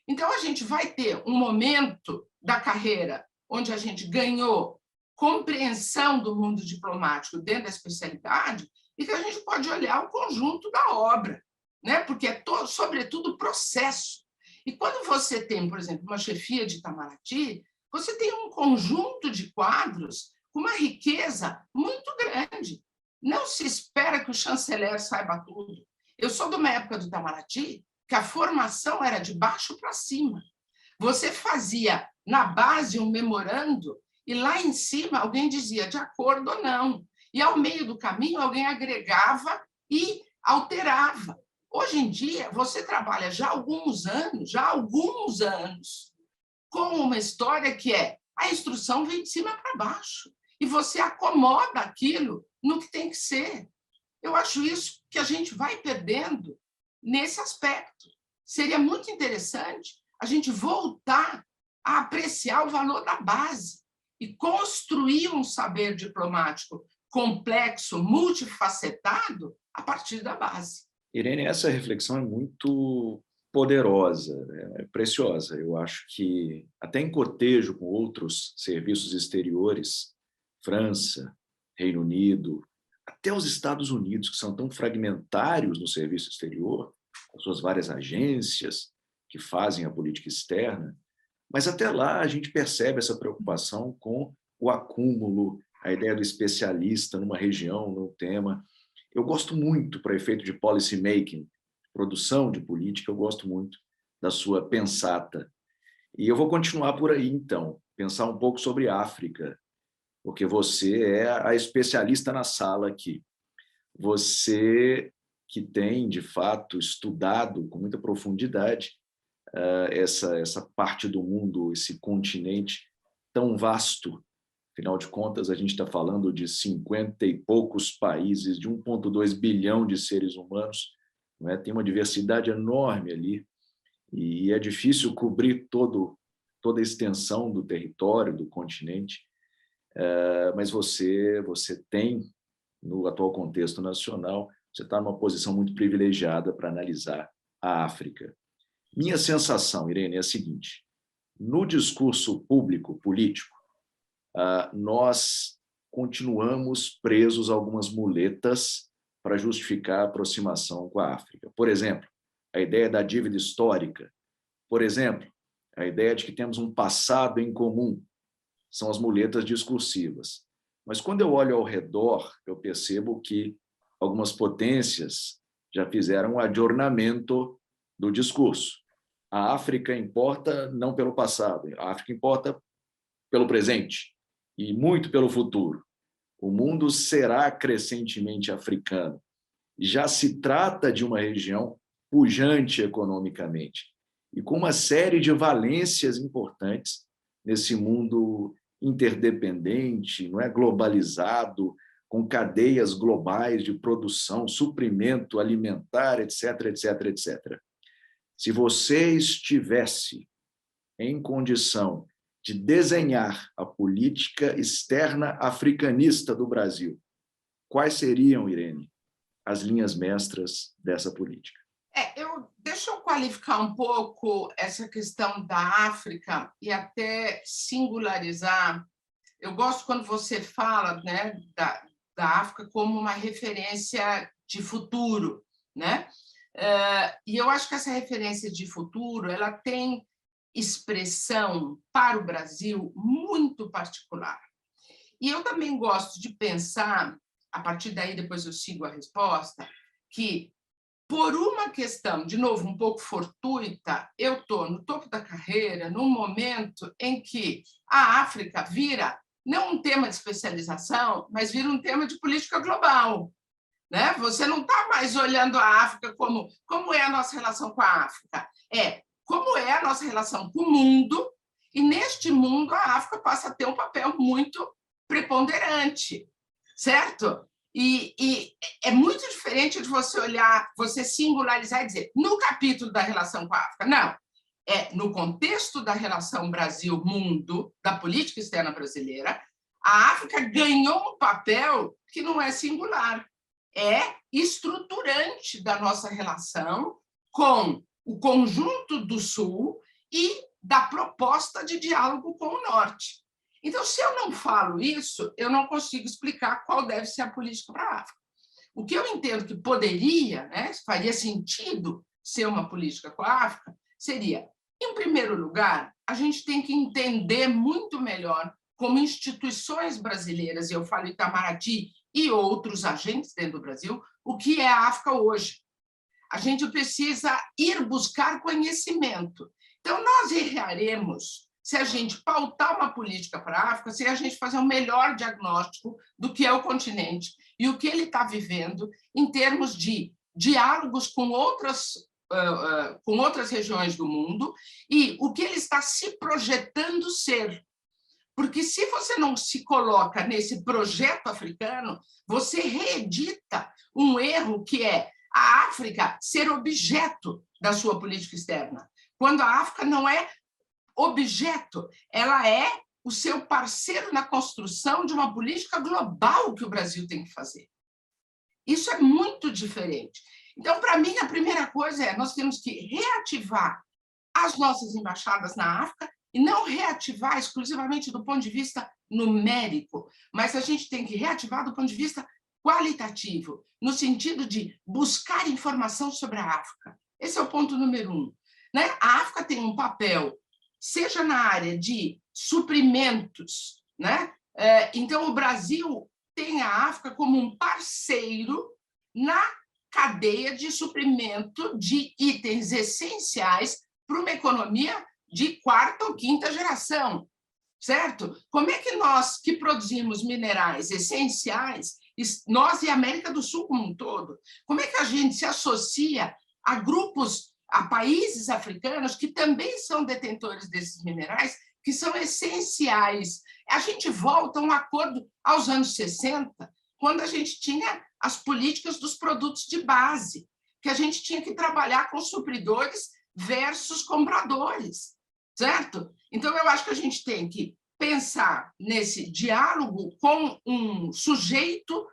Então, a gente vai ter um momento da carreira onde a gente ganhou compreensão do mundo diplomático dentro da especialidade e que a gente pode olhar o conjunto da obra, né? Porque é, sobretudo, processo. E quando você tem, por exemplo, uma chefia de Itamaraty, você tem um conjunto de quadros com uma riqueza muito grande. Não se espera que o chanceler saiba tudo. Eu sou de uma época do Itamaraty que a formação era de baixo para cima. Você fazia na base um memorando e lá em cima alguém dizia de acordo ou não. E ao meio do caminho alguém agregava e alterava. Hoje em dia, você trabalha já há alguns anos, com uma história que é a instrução vem de cima para baixo e você acomoda aquilo no que tem que ser. Eu acho isso que a gente vai perdendo nesse aspecto. Seria muito interessante a gente voltar a apreciar o valor da base e construir um saber diplomático complexo, multifacetado, a partir da base. Irene, essa reflexão é muito poderosa, é preciosa. Eu acho que, até em cotejo com outros serviços exteriores, França, Reino Unido, até os Estados Unidos, que são tão fragmentários no serviço exterior, com suas várias agências que fazem a política externa, mas até lá a gente percebe essa preocupação com o acúmulo, a ideia do especialista numa região, num tema. Eu gosto muito, para efeito de policy making, produção de política, eu gosto muito da sua pensata. E eu vou continuar por aí, então, pensar um pouco sobre África, porque você é a especialista na sala aqui. Você que tem, de fato, estudado com muita profundidade essa parte do mundo, esse continente tão vasto. Afinal de contas, a gente está falando de 50 e poucos países, de 1,2 bilhão de seres humanos, não é? Tem uma diversidade enorme ali, e é difícil cobrir toda a extensão do território, do continente, mas você tem, no atual contexto nacional, você está numa posição muito privilegiada para analisar a África. Minha sensação, Irene, é a seguinte: no discurso público, político, nós continuamos presos a algumas muletas para justificar a aproximação com a África. Por exemplo, a ideia da dívida histórica. Por exemplo, a ideia de que temos um passado em comum. São as muletas discursivas. Mas quando eu olho ao redor, eu percebo que algumas potências já fizeram um adornamento do discurso. A África importa não pelo passado, a África importa pelo presente e muito pelo futuro. O mundo será crescentemente africano. Já se trata de uma região pujante economicamente e com uma série de valências importantes nesse mundo interdependente, não é, globalizado, com cadeias globais de produção, suprimento alimentar, etc., etc., etc. Se você estivesse em condição de desenhar a política externa africanista do Brasil, quais seriam, Irene, as linhas mestras dessa política? Deixa eu qualificar um pouco essa questão da África e até singularizar. Eu gosto quando você fala, né, da África como uma referência de futuro, né? E eu acho que essa referência de futuro ela tem expressão para o Brasil muito particular. E eu também gosto de pensar, a partir daí depois eu sigo a resposta, que por uma questão, de novo, um pouco fortuita, eu estou no topo da carreira, num momento em que a África vira não um tema de especialização, mas vira um tema de política global. Né? Você não está mais olhando a África como é a nossa relação com a África, como é a nossa relação com o mundo, e neste mundo a África passa a ter um papel muito preponderante, certo? E é muito diferente de você olhar, você singularizar e dizer, no capítulo da relação com a África, não, no contexto da relação Brasil-mundo, da política externa brasileira, a África ganhou um papel que não é singular, é estruturante da nossa relação com o conjunto do Sul e da proposta de diálogo com o Norte. Então, se eu não falo isso, eu não consigo explicar qual deve ser a política para a África. O que eu entendo que poderia, né, faria sentido ser uma política com a África, seria, em primeiro lugar, a gente tem que entender muito melhor como instituições brasileiras, e eu falo Itamaraty e outros agentes dentro do Brasil, o que é a África hoje. A gente precisa ir buscar conhecimento. Então, nós erraremos se a gente pautar uma política para a África, se a gente fazer um melhor diagnóstico do que é o continente e o que ele está vivendo em termos de diálogos com outras regiões do mundo e o que ele está se projetando ser. Porque se você não se coloca nesse projeto africano, você reedita um erro que é a África ser objeto da sua política externa, quando a África não é objeto, ela é o seu parceiro na construção de uma política global que o Brasil tem que fazer. Isso é muito diferente. Então, para mim, a primeira coisa é nós temos que reativar as nossas embaixadas na África e não reativar exclusivamente do ponto de vista numérico, mas a gente tem que reativar do ponto de vista qualitativo, no sentido de buscar informação sobre a África. Esse é o ponto número 1. Né? A África tem um papel, seja na área de suprimentos, né? Então, o Brasil tem a África como um parceiro na cadeia de suprimento de itens essenciais para uma economia de 4ª ou 5ª geração, certo? Como é que nós, que produzimos minerais essenciais, nós e a América do Sul como um todo, como é que a gente se associa a grupos, a países africanos que também são detentores desses minerais, que são essenciais? A gente volta a um acordo aos anos 60, quando a gente tinha as políticas dos produtos de base, que a gente tinha que trabalhar com supridores versus compradores, certo? Então, eu acho que a gente tem que pensar nesse diálogo com um sujeito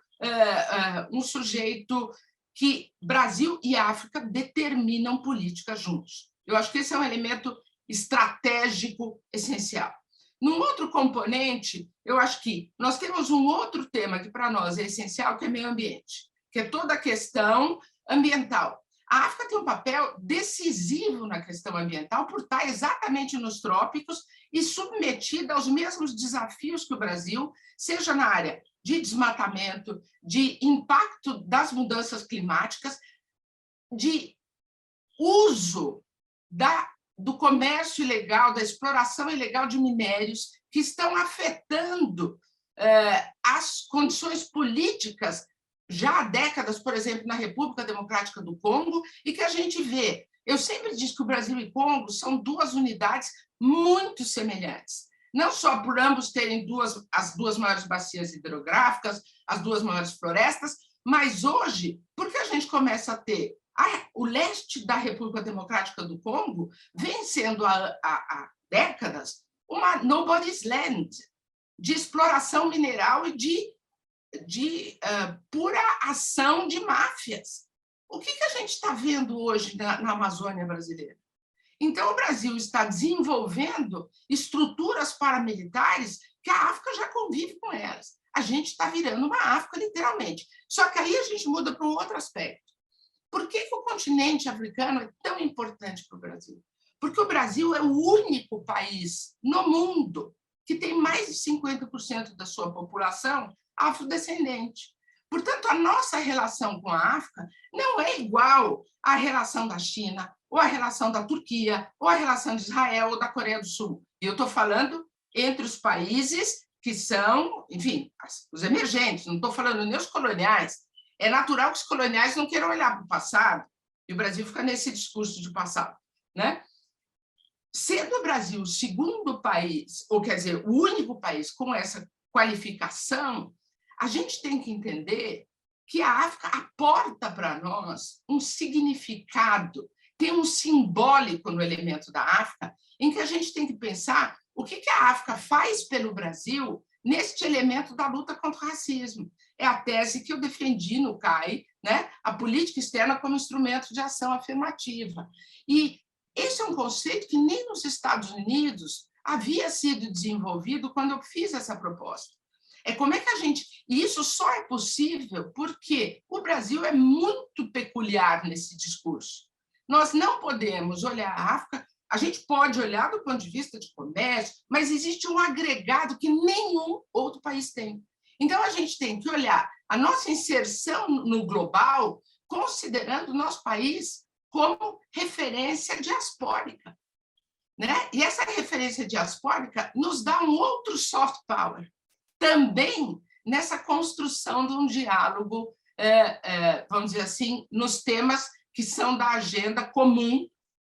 que Brasil e África determinam política juntos. Eu acho que esse é um elemento estratégico essencial. Num outro componente, eu acho que nós temos um outro tema que para nós é essencial, que é meio ambiente, que é toda a questão ambiental. A África tem um papel decisivo na questão ambiental por estar exatamente nos trópicos e submetida aos mesmos desafios que o Brasil, seja na área de desmatamento, de impacto das mudanças climáticas, de uso do comércio ilegal, da exploração ilegal de minérios, que estão afetando as condições políticas já há décadas, por exemplo, na República Democrática do Congo, e que a gente vê. Eu sempre disse que o Brasil e Congo são 2 unidades muito semelhantes, não só por ambos terem as 2 maiores bacias hidrográficas, as 2 maiores florestas, mas hoje, porque a gente começa a ter o leste da República Democrática do Congo vem sendo há décadas uma nobody's land, de exploração mineral e de pura ação de máfias. O que a gente está vendo hoje na Amazônia brasileira? Então, o Brasil está desenvolvendo estruturas paramilitares que a África já convive com elas. a gente está virando uma África, literalmente. Só que aí a gente muda para um outro aspecto. Por que o continente africano é tão importante para o Brasil? Porque o Brasil é o único país no mundo que tem mais de 50% da sua população afrodescendente. Portanto, a nossa relação com a África não é igual à relação da China, ou à relação da Turquia, ou à relação de Israel ou da Coreia do Sul. E eu estou falando entre os países que são, enfim, os emergentes, não estou falando nem os coloniais. É natural que os coloniais não queiram olhar para o passado, e o Brasil fica nesse discurso de passado, né? Sendo o Brasil o segundo país, ou quer dizer, o único país com essa qualificação, a gente tem que entender que a África aporta para nós um significado, tem um simbólico no elemento da África, em que a gente tem que pensar o que a África faz pelo Brasil neste elemento da luta contra o racismo. É a tese que eu defendi no CAI, né? A política externa como instrumento de ação afirmativa. E esse é um conceito que nem nos Estados Unidos havia sido desenvolvido quando eu fiz essa proposta. É como é que a gente... E isso só é possível porque o Brasil é muito peculiar nesse discurso. Nós não podemos olhar a África, a gente pode olhar do ponto de vista de comércio, mas existe um agregado que nenhum outro país tem. Então, a gente tem que olhar a nossa inserção no global, considerando o nosso país como referência diaspórica, né? E essa referência diaspórica nos dá um outro soft power, também nessa construção de um diálogo, vamos dizer assim, nos temas que são da agenda comum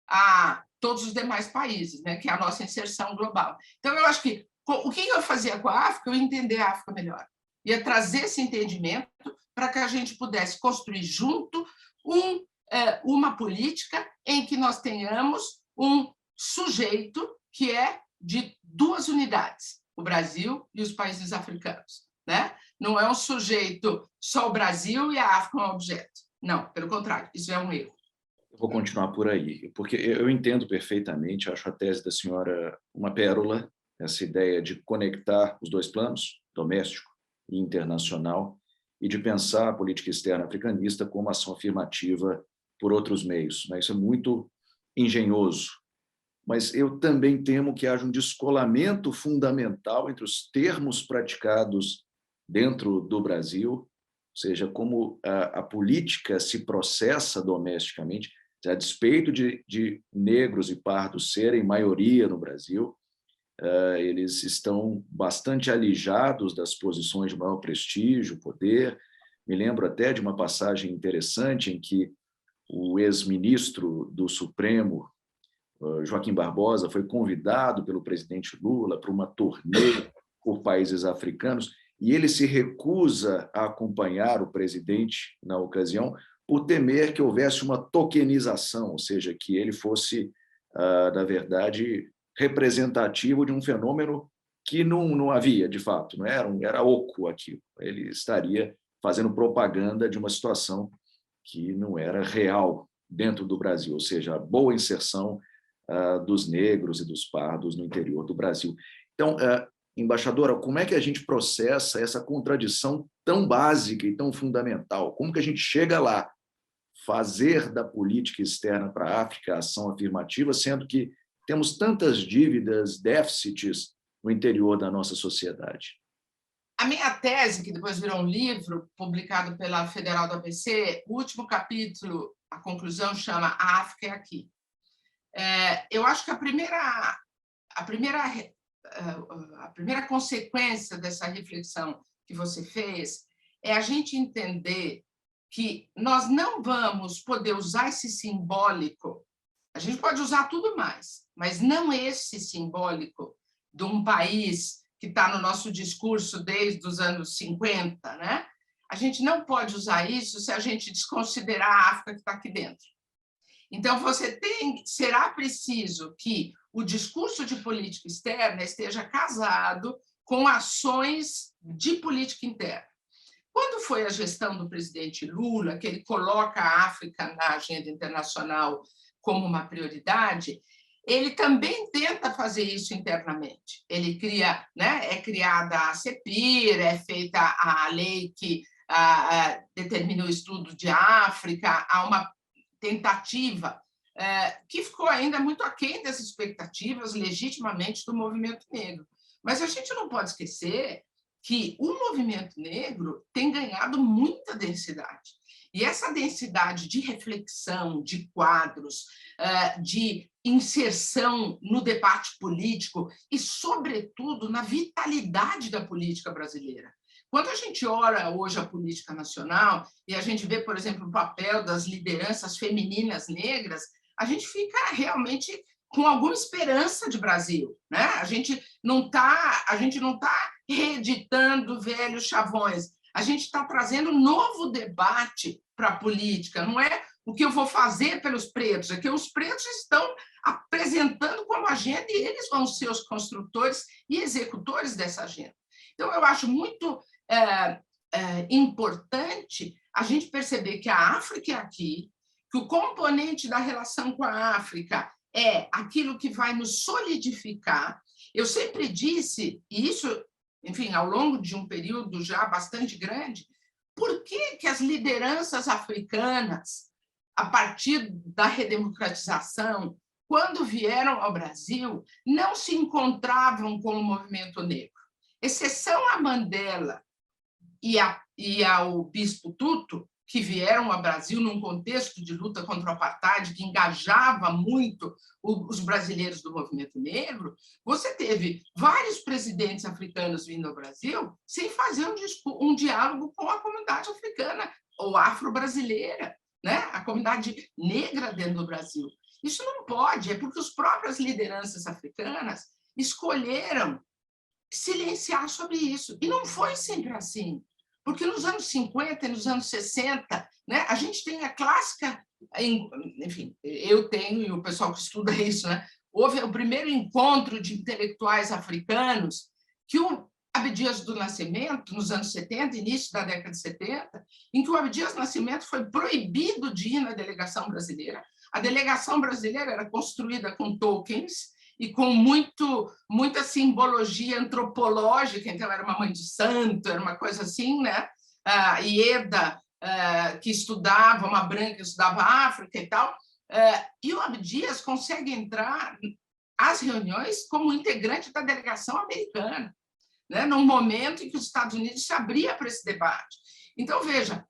a todos os demais países, né? Que é a nossa inserção global. Então, eu acho que o que eu fazia com a África? Eu ia entender a África melhor. Ia trazer esse entendimento para que a gente pudesse construir junto uma política em que nós tenhamos um sujeito que é de duas unidades, o Brasil e os países africanos, né? Não é um sujeito só o Brasil e a África é um objeto. Não, pelo contrário, isso é um erro. Eu vou continuar por aí, porque eu entendo perfeitamente, acho a tese da senhora uma pérola, essa ideia de conectar os dois planos, doméstico e internacional, e de pensar a política externa africanista como ação afirmativa por outros meios. Isso é muito engenhoso, mas eu também temo que haja um descolamento fundamental entre os termos praticados dentro do Brasil, ou seja, como a política se processa domesticamente, a despeito de negros e pardos serem maioria no Brasil, eles estão bastante alijados das posições de maior prestígio, poder. Me lembro até de uma passagem interessante em que o ex-ministro do Supremo, Joaquim Barbosa, foi convidado pelo presidente Lula para uma turnê por países africanos e ele se recusa a acompanhar o presidente na ocasião por temer que houvesse uma tokenização, ou seja, que ele fosse, na verdade, representativo de um fenômeno que não havia, de fato, não era oco aquilo. Ele estaria fazendo propaganda de uma situação que não era real dentro do Brasil, ou seja, a boa inserção dos negros e dos pardos no interior do Brasil. Então, embaixadora, como é que a gente processa essa contradição tão básica e tão fundamental? Como que a gente chega lá, fazer da política externa para a África ação afirmativa, sendo que temos tantas dívidas, déficits no interior da nossa sociedade? A minha tese, que depois virou um livro publicado pela Federal do ABC, o último capítulo, a conclusão, chama A África é Aqui. Eu acho que a primeira consequência dessa reflexão que você fez é a gente entender que nós não vamos poder usar esse simbólico, a gente pode usar tudo mais, mas não esse simbólico de um país que está no nosso discurso desde os anos 50, né? A gente não pode usar isso se a gente desconsiderar a África que está aqui dentro. Então, será preciso que o discurso de política externa esteja casado com ações de política interna. Quando foi a gestão do presidente Lula, que ele coloca a África na agenda internacional como uma prioridade, ele também tenta fazer isso internamente. Ele cria, né, é criada a CEPIR, é feita a lei que determina o estudo de África, há uma tentativa que ficou ainda muito aquém das expectativas, legitimamente, do movimento negro. Mas a gente não pode esquecer que o movimento negro tem ganhado muita densidade. E essa densidade de reflexão, de quadros, de inserção no debate político e, sobretudo, na vitalidade da política brasileira. Quando a gente olha hoje a política nacional e a gente vê, por exemplo, o papel das lideranças femininas negras, a gente fica realmente com alguma esperança de Brasil, né? A gente não tá reeditando velhos chavões, a gente está trazendo um novo debate para a política, não é o que eu vou fazer pelos pretos, é que os pretos estão apresentando como agenda e eles vão ser os construtores e executores dessa agenda. Então, eu acho muito importante a gente perceber que a África é aqui, que o componente da relação com a África é aquilo que vai nos solidificar. Eu sempre disse, e isso, enfim, ao longo de um período já bastante grande, por que as lideranças africanas, a partir da redemocratização, quando vieram ao Brasil, não se encontravam com o movimento negro? Exceção a Mandela e ao Bispo Tutu, que vieram ao Brasil num contexto de luta contra o apartheid, que engajava muito os brasileiros do movimento negro, você teve vários presidentes africanos vindo ao Brasil sem fazer um diálogo com a comunidade africana ou afro-brasileira, né? A comunidade negra dentro do Brasil. Isso não pode, é porque as próprias lideranças africanas escolheram silenciar sobre isso. E não foi sempre assim. Porque nos anos 50 e nos anos 60, né, a gente tem a clássica, enfim, eu tenho, e o pessoal que estuda isso, né, houve o primeiro encontro de intelectuais africanos que o Abdias do Nascimento, nos anos 70, início da década de 70, em que o Abdias do Nascimento foi proibido de ir na delegação brasileira. A delegação brasileira era construída com tokens e com muita simbologia antropológica, então era uma mãe de santo, era uma coisa assim, né? A Ieda, que estudava, uma branca que estudava África e tal, e o Abdias consegue entrar às reuniões como integrante da delegação americana, né? Num momento em que os Estados Unidos se abria para esse debate. Então, veja,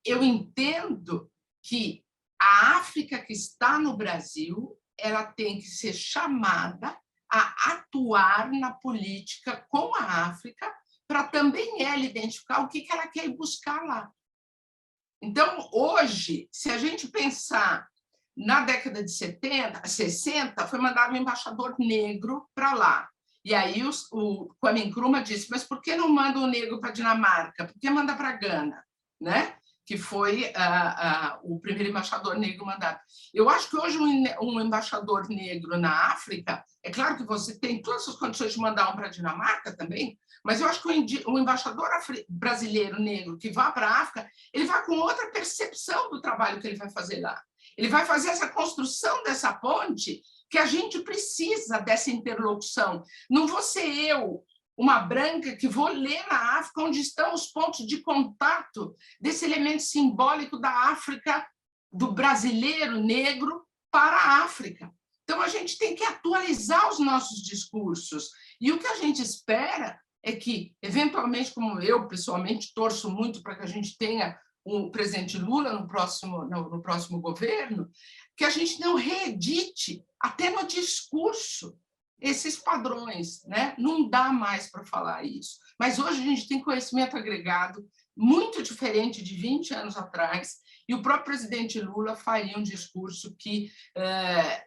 eu entendo que a África que está no Brasil ela tem que ser chamada a atuar na política com a África para também ela identificar o que ela quer ir buscar lá. Então, hoje, se a gente pensar na década de 70, 60, foi mandado um embaixador negro para lá. E aí o Kwame Nkrumah disse, mas por que não manda um negro para a Dinamarca? Por que manda para a Gana? Né? Que foi o primeiro embaixador negro mandado. Eu acho que hoje um embaixador negro na África, é claro que você tem todas as condições de mandar um para a Dinamarca também, mas eu acho que o embaixador brasileiro negro que vá para a África, ele vai com outra percepção do trabalho que ele vai fazer lá. Ele vai fazer essa construção dessa ponte que a gente precisa dessa interlocução. Não vou ser eu, uma branca, que vou ler na África onde estão os pontos de contato desse elemento simbólico da África, do brasileiro negro para a África. Então, a gente tem que atualizar os nossos discursos. E o que a gente espera é que, eventualmente, como eu, pessoalmente, torço muito para que a gente tenha o presidente Lula no próximo governo, que a gente não reedite, até no discurso, esses padrões, né? Não dá mais para falar isso. Mas hoje a gente tem conhecimento agregado muito diferente de 20 anos atrás, e o próprio presidente Lula faria um discurso que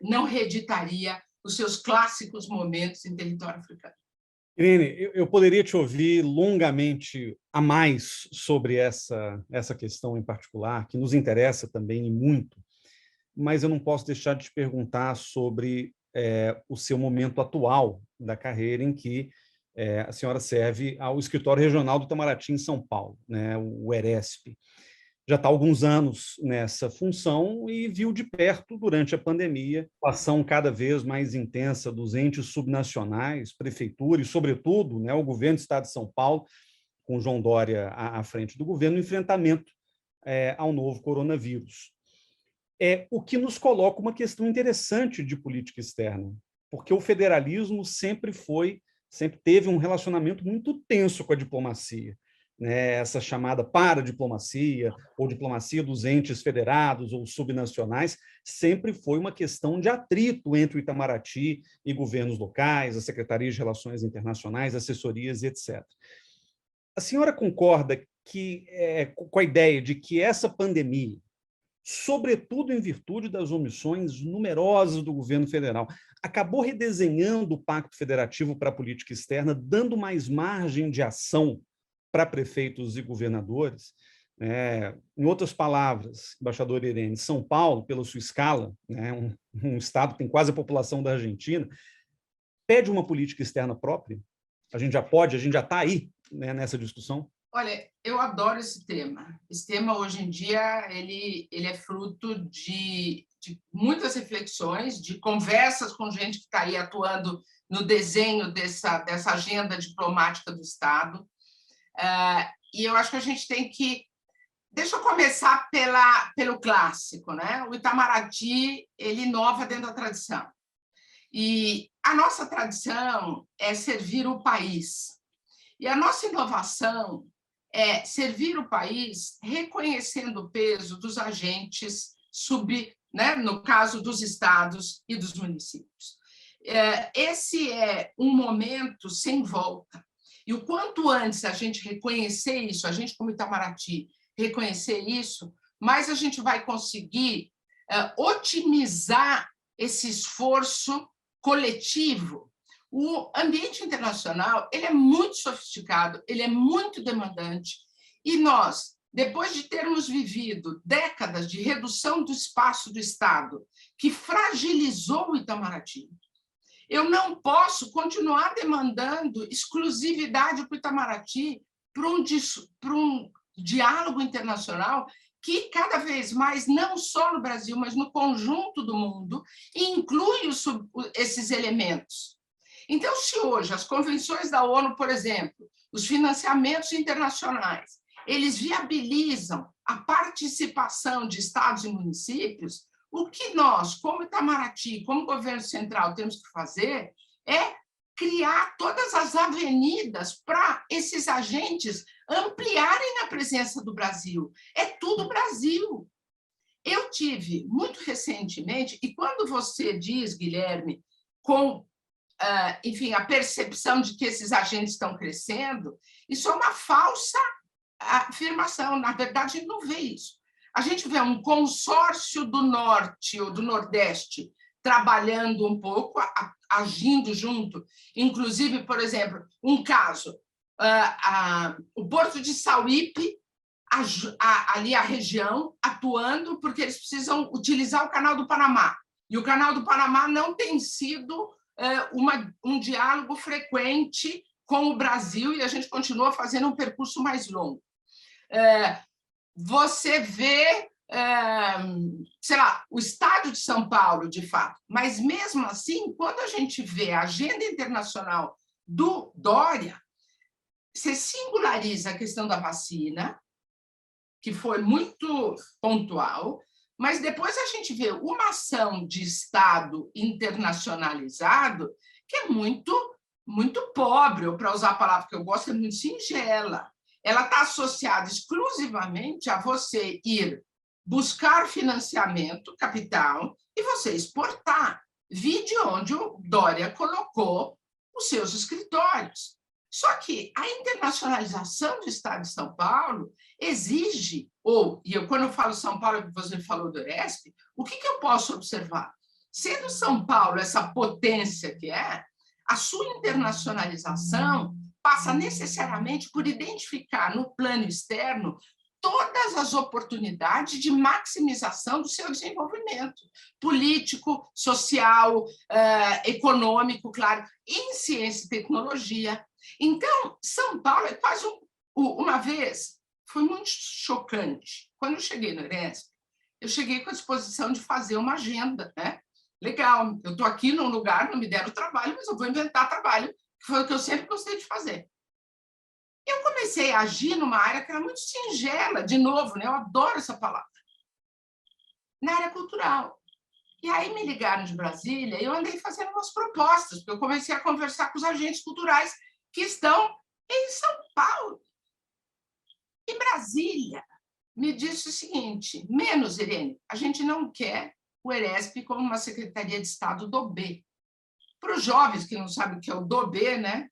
não reeditaria os seus clássicos momentos em território africano. Irene, eu poderia te ouvir longamente a mais sobre essa questão em particular, que nos interessa também e muito, mas eu não posso deixar de te perguntar sobre o seu momento atual da carreira, em que a senhora serve ao Escritório Regional do Itamaraty, em São Paulo, né, o ERESP. já está há alguns anos nessa função e viu de perto, durante a pandemia, a ação cada vez mais intensa dos entes subnacionais, prefeitura e, sobretudo, né, o governo do Estado de São Paulo, com João Dória à frente do governo, no enfrentamento ao novo coronavírus. O que nos coloca uma questão interessante de política externa, porque o federalismo sempre teve um relacionamento muito tenso com a diplomacia, né? Essa chamada paradiplomacia, ou diplomacia dos entes federados ou subnacionais, sempre foi uma questão de atrito entre o Itamaraty e governos locais, as secretarias de Relações Internacionais, assessorias, etc. A senhora concorda com a ideia de que essa pandemia, sobretudo em virtude das omissões numerosas do governo federal, acabou redesenhando o Pacto Federativo para a política externa, dando mais margem de ação para prefeitos e governadores? Em outras palavras, embaixador Irene, São Paulo, pela sua escala, né, um estado que tem quase a população da Argentina, pede uma política externa própria? A gente já está aí, né, nessa discussão? Olha, eu adoro esse tema. Esse tema, hoje em dia, ele é fruto de muitas reflexões, de conversas com gente que está aí atuando no desenho dessa agenda diplomática do Estado. E eu acho que a gente tem que... Deixa eu começar pelo clássico, né? O Itamaraty, ele inova dentro da tradição. E a nossa tradição é servir o país. E a nossa inovação é servir o país reconhecendo o peso dos agentes no caso dos estados e dos municípios. Esse é um momento sem volta. E o quanto antes a gente reconhecer isso, a gente como Itamaraty reconhecer isso, mais a gente vai conseguir otimizar esse esforço coletivo. O ambiente internacional, ele é muito sofisticado, ele é muito demandante, e nós, depois de termos vivido décadas de redução do espaço do Estado, que fragilizou o Itamaraty, eu não posso continuar demandando exclusividade para o Itamaraty, para um diálogo internacional que cada vez mais, não só no Brasil, mas no conjunto do mundo, inclui esses elementos. Então, se hoje as convenções da ONU, por exemplo, os financiamentos internacionais, eles viabilizam a participação de estados e municípios, o que nós, como Itamaraty, como governo central, temos que fazer é criar todas as avenidas para esses agentes ampliarem a presença do Brasil. É tudo Brasil. Eu tive, muito recentemente, e quando você diz, Guilherme, enfim, a percepção de que esses agentes estão crescendo, isso é uma falsa afirmação. Na verdade, a gente não vê isso. A gente vê um consórcio do Norte ou do Nordeste trabalhando um pouco, agindo junto. Inclusive, por exemplo, um caso, o Porto de Sauípe, ali a região, atuando porque eles precisam utilizar o Canal do Panamá. E o Canal do Panamá não tem sido um diálogo frequente com o Brasil, e a gente continua fazendo um percurso mais longo. Você vê, sei lá, o Estado de São Paulo, de fato, mas, mesmo assim, quando a gente vê a agenda internacional do Dória, você singulariza a questão da vacina, que foi muito pontual, mas depois a gente vê uma ação de Estado internacionalizado que é muito, muito pobre, ou, para usar a palavra que eu gosto, é muito singela. Ela está associada exclusivamente a você ir buscar financiamento, capital, e você exportar. Vide onde o Dória colocou os seus escritórios. Só que a internacionalização do Estado de São Paulo exige, quando eu falo São Paulo, que você falou do ESP, o que eu posso observar? Sendo São Paulo essa potência que é, a sua internacionalização passa necessariamente por identificar no plano externo todas as oportunidades de maximização do seu desenvolvimento político, social, econômico, claro, em ciência e tecnologia. Então, São Paulo é quase uma vez foi muito chocante. Quando eu cheguei no Eresp, eu cheguei com a disposição de fazer uma agenda, né? Legal, eu estou aqui num lugar, não me deram trabalho, mas eu vou inventar trabalho, que foi o que eu sempre gostei de fazer. Eu comecei a agir numa área que era muito singela, de novo, né? Eu adoro essa palavra, na área cultural. E aí me ligaram de Brasília e eu andei fazendo umas propostas, porque eu comecei a conversar com os agentes culturais que estão em São Paulo. E Brasília me disse o seguinte: menos, Irene, a gente não quer o Eresp como uma Secretaria de Estado do B. Para os jovens que não sabem o que é o do B, né?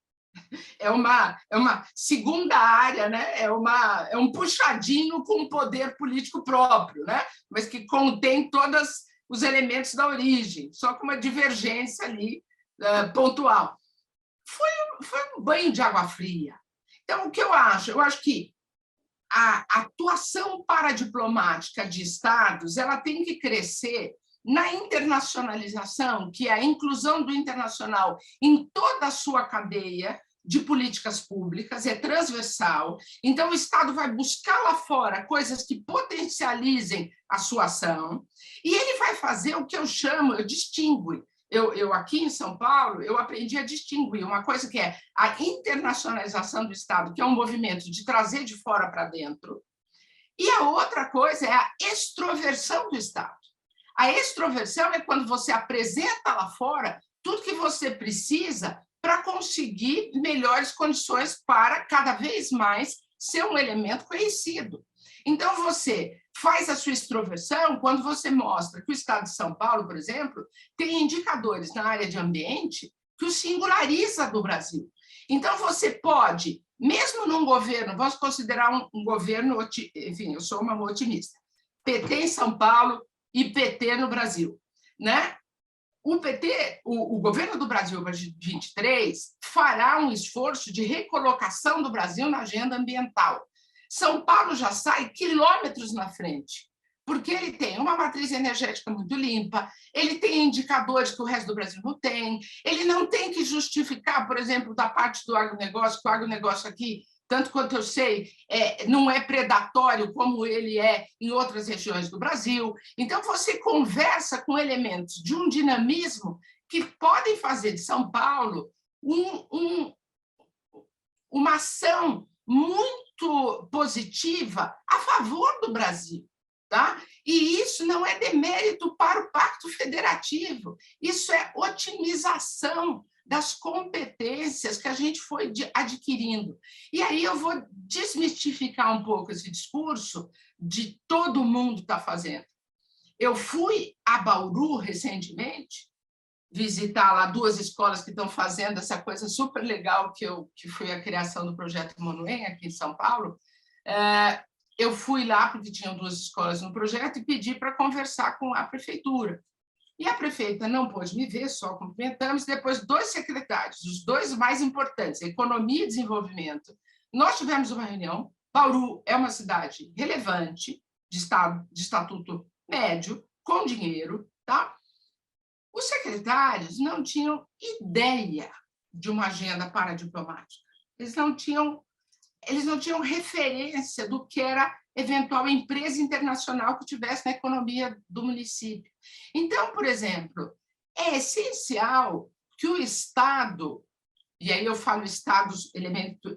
É uma segunda área, né? É um puxadinho com um poder político próprio, né? Mas que contém todos os elementos da origem, só com uma divergência ali pontual. Foi um banho de água fria. Então, o que eu acho? Eu acho que a atuação paradiplomática de Estados ela tem que crescer na internacionalização, que é a inclusão do internacional em toda a sua cadeia de políticas públicas, é transversal. Então, o Estado vai buscar lá fora coisas que potencializem a sua ação, e ele vai fazer o que eu distingue. Eu aqui em São Paulo, eu aprendi a distinguir uma coisa que é a internacionalização do Estado, que é um movimento de trazer de fora para dentro, e a outra coisa é a extroversão do Estado. A extroversão é quando você apresenta lá fora tudo que você precisa para conseguir melhores condições para, cada vez mais, ser um elemento conhecido. Então, você faz a sua extroversão quando você mostra que o Estado de São Paulo, por exemplo, tem indicadores na área de ambiente que o singulariza do Brasil. Então, você pode, mesmo num governo, vamos considerar um governo, enfim, eu sou uma otimista, PT em São Paulo e PT no Brasil, né? O PT, o governo do Brasil para 2023, fará um esforço de recolocação do Brasil na agenda ambiental. São Paulo já sai quilômetros na frente, porque ele tem uma matriz energética muito limpa, ele tem indicadores que o resto do Brasil não tem, ele não tem que justificar, por exemplo, da parte do agronegócio, que o agronegócio aqui, tanto quanto eu sei, não é predatório como ele é em outras regiões do Brasil. Então, você conversa com elementos de um dinamismo que podem fazer de São Paulo uma ação muito positiva a favor do Brasil. Tá? E isso não é demérito para o Pacto Federativo, isso é otimização das competências que a gente foi adquirindo. E aí eu vou desmistificar um pouco esse discurso de todo mundo está fazendo. Eu fui a Bauru recentemente, visitar lá 2 escolas que estão fazendo essa coisa super legal que foi a criação do Projeto Monuem, aqui em São Paulo. Eu fui lá porque tinham 2 escolas no projeto e pedi para conversar com a prefeitura. E a prefeita não pôde me ver, só cumprimentamos, depois 2 secretários, os 2 mais importantes, Economia e Desenvolvimento. Nós tivemos uma reunião, Bauru é uma cidade relevante, de estatuto médio, com dinheiro, tá? Os secretários não tinham ideia de uma agenda paradiplomática. Eles não tinham referência do que era eventual empresa internacional que tivesse na economia do município. Então, por exemplo, é essencial que o Estado, e aí eu falo Estado,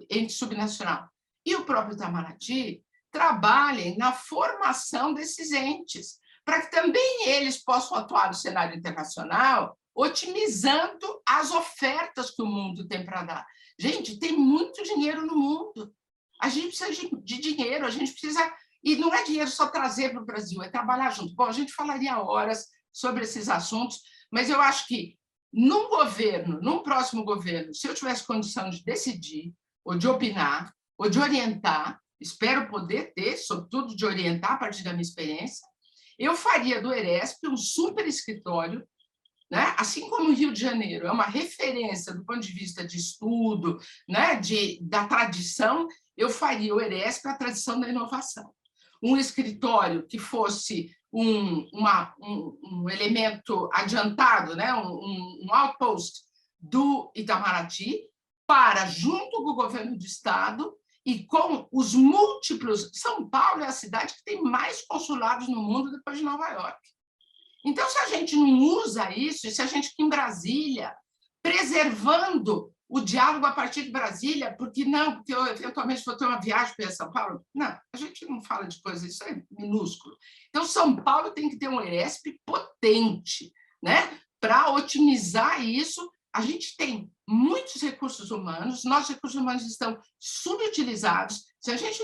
ente subnacional, e o próprio Itamaraty, trabalhem na formação desses entes, para que também eles possam atuar no cenário internacional, otimizando as ofertas que o mundo tem para dar. Gente, tem muito dinheiro no mundo. A gente precisa de dinheiro, a gente precisa... E não é dinheiro só trazer para o Brasil, é trabalhar junto. Bom, a gente falaria horas sobre esses assuntos, mas eu acho que num próximo governo, se eu tivesse condição de decidir, ou de opinar, ou de orientar, espero poder ter, sobretudo de orientar a partir da minha experiência, eu faria do Eresp um super escritório, né? Assim como o Rio de Janeiro é uma referência do ponto de vista de estudo, né? Da tradição, eu faria o Eresp a tradição da inovação. Um escritório que fosse um elemento adiantado, né? um outpost do Itamaraty, para, junto com o governo do Estado, e com os múltiplos... São Paulo é a cidade que tem mais consulados no mundo depois de Nova York. Então, se a gente não usa isso, e se a gente aqui em Brasília, preservando o diálogo a partir de Brasília, porque eu eventualmente vou ter uma viagem para São Paulo? Não, a gente não fala de coisas, isso é minúsculo. Então, São Paulo tem que ter um ERESP potente, né? Para otimizar isso. A gente tem muitos recursos humanos, nossos recursos humanos estão subutilizados. Se a gente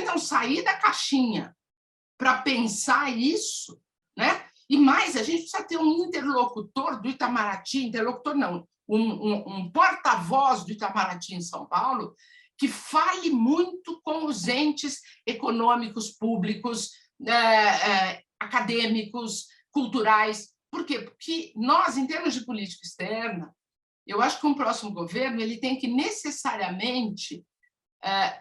não sair da caixinha para pensar isso, né? E mais, a gente precisa ter um interlocutor do Itamaraty, um porta-voz do Itamaraty em São Paulo, que fale muito com os entes econômicos, públicos, acadêmicos, culturais. Por quê? Porque nós, em termos de política externa, eu acho que um próximo governo ele tem que necessariamente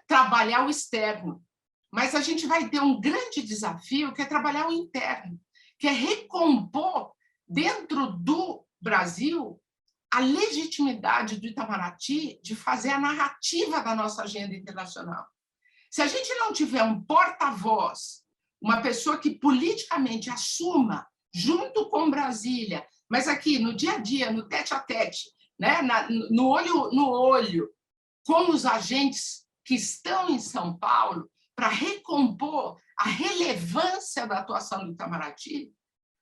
trabalhar o externo, mas a gente vai ter um grande desafio, que é trabalhar o interno, que é recompor dentro do Brasil a legitimidade do Itamaraty de fazer a narrativa da nossa agenda internacional. Se a gente não tiver um porta-voz, uma pessoa que politicamente assuma, junto com Brasília, mas aqui no dia a dia, no tete-a-tete, né? No olho no olho, com os agentes que estão em São Paulo, para recompor a relevância da atuação do Itamaraty,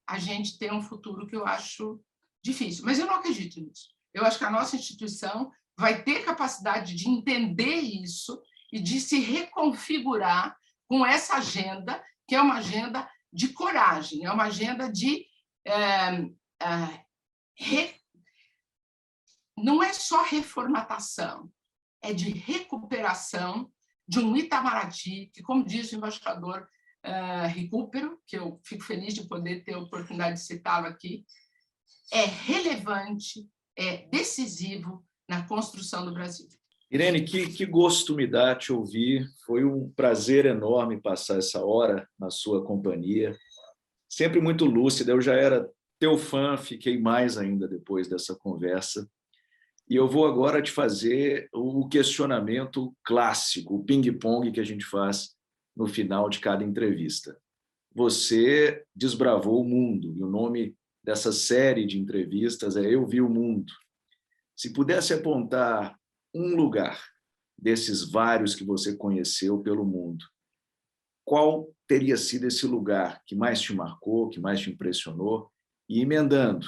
a gente tem um futuro que eu acho difícil. Mas eu não acredito nisso. Eu acho que a nossa instituição vai ter capacidade de entender isso e de se reconfigurar com essa agenda, que é uma agenda de coragem, é uma agenda de... Não é só reformatação, é de recuperação de um Itamaraty, que, como diz o embaixador Recupero, que eu fico feliz de poder ter a oportunidade de citá-lo aqui, é relevante, é decisivo na construção do Brasil. Irene, que gosto me dá te ouvir. Foi um prazer enorme passar essa hora na sua companhia. Sempre muito lúcida. Eu já era teu fã, fiquei mais ainda depois dessa conversa. E eu vou agora te fazer o questionamento clássico, o ping-pong que a gente faz no final de cada entrevista. Você desbravou o mundo, e o nome dessa série de entrevistas é Eu Vi o Mundo. Se pudesse apontar um lugar desses vários que você conheceu pelo mundo, qual teria sido esse lugar que mais te marcou, que mais te impressionou? E emendando,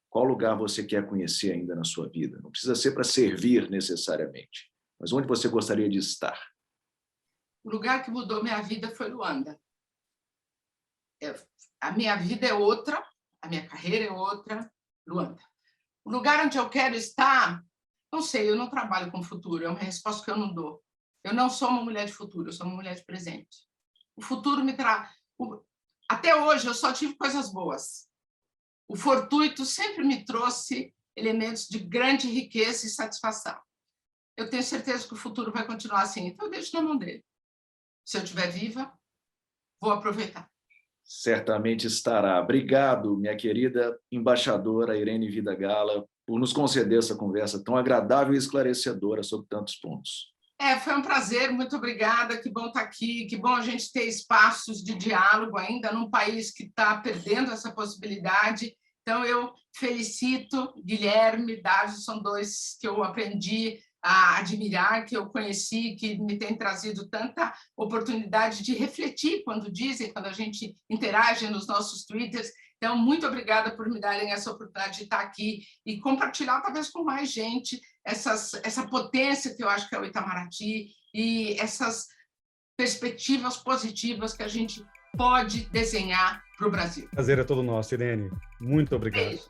qual lugar você quer conhecer ainda na sua vida? Não precisa ser para servir necessariamente, mas onde você gostaria de estar? O lugar que mudou minha vida foi Luanda. A minha vida é outra, a minha carreira é outra, Luanda. O lugar onde eu quero estar, não sei, eu não trabalho com futuro, é uma resposta que eu não dou. Eu não sou uma mulher de futuro, eu sou uma mulher de presente. O futuro me traz... Até hoje eu só tive coisas boas. O fortuito sempre me trouxe elementos de grande riqueza e satisfação. Eu tenho certeza que o futuro vai continuar assim, então eu deixo na mão dele. Se eu estiver viva, vou aproveitar. Certamente estará. Obrigado, minha querida embaixadora Irene Vidagalá, por nos conceder essa conversa tão agradável e esclarecedora sobre tantos pontos. Foi um prazer, muito obrigada, que bom estar aqui, que bom a gente ter espaços de diálogo ainda num país que está perdendo essa possibilidade. Então, eu felicito Guilherme, Dário, são dois que eu aprendi a admirar, que eu conheci, que me tem trazido tanta oportunidade de refletir quando a gente interage nos nossos Twitters. Então, muito obrigada por me darem essa oportunidade de estar aqui e compartilhar, talvez, com mais gente essa potência que eu acho que é o Itamaraty e essas perspectivas positivas que a gente pode desenhar para o Brasil. Prazer é todo nosso, Irene. Muito obrigado. Beijo.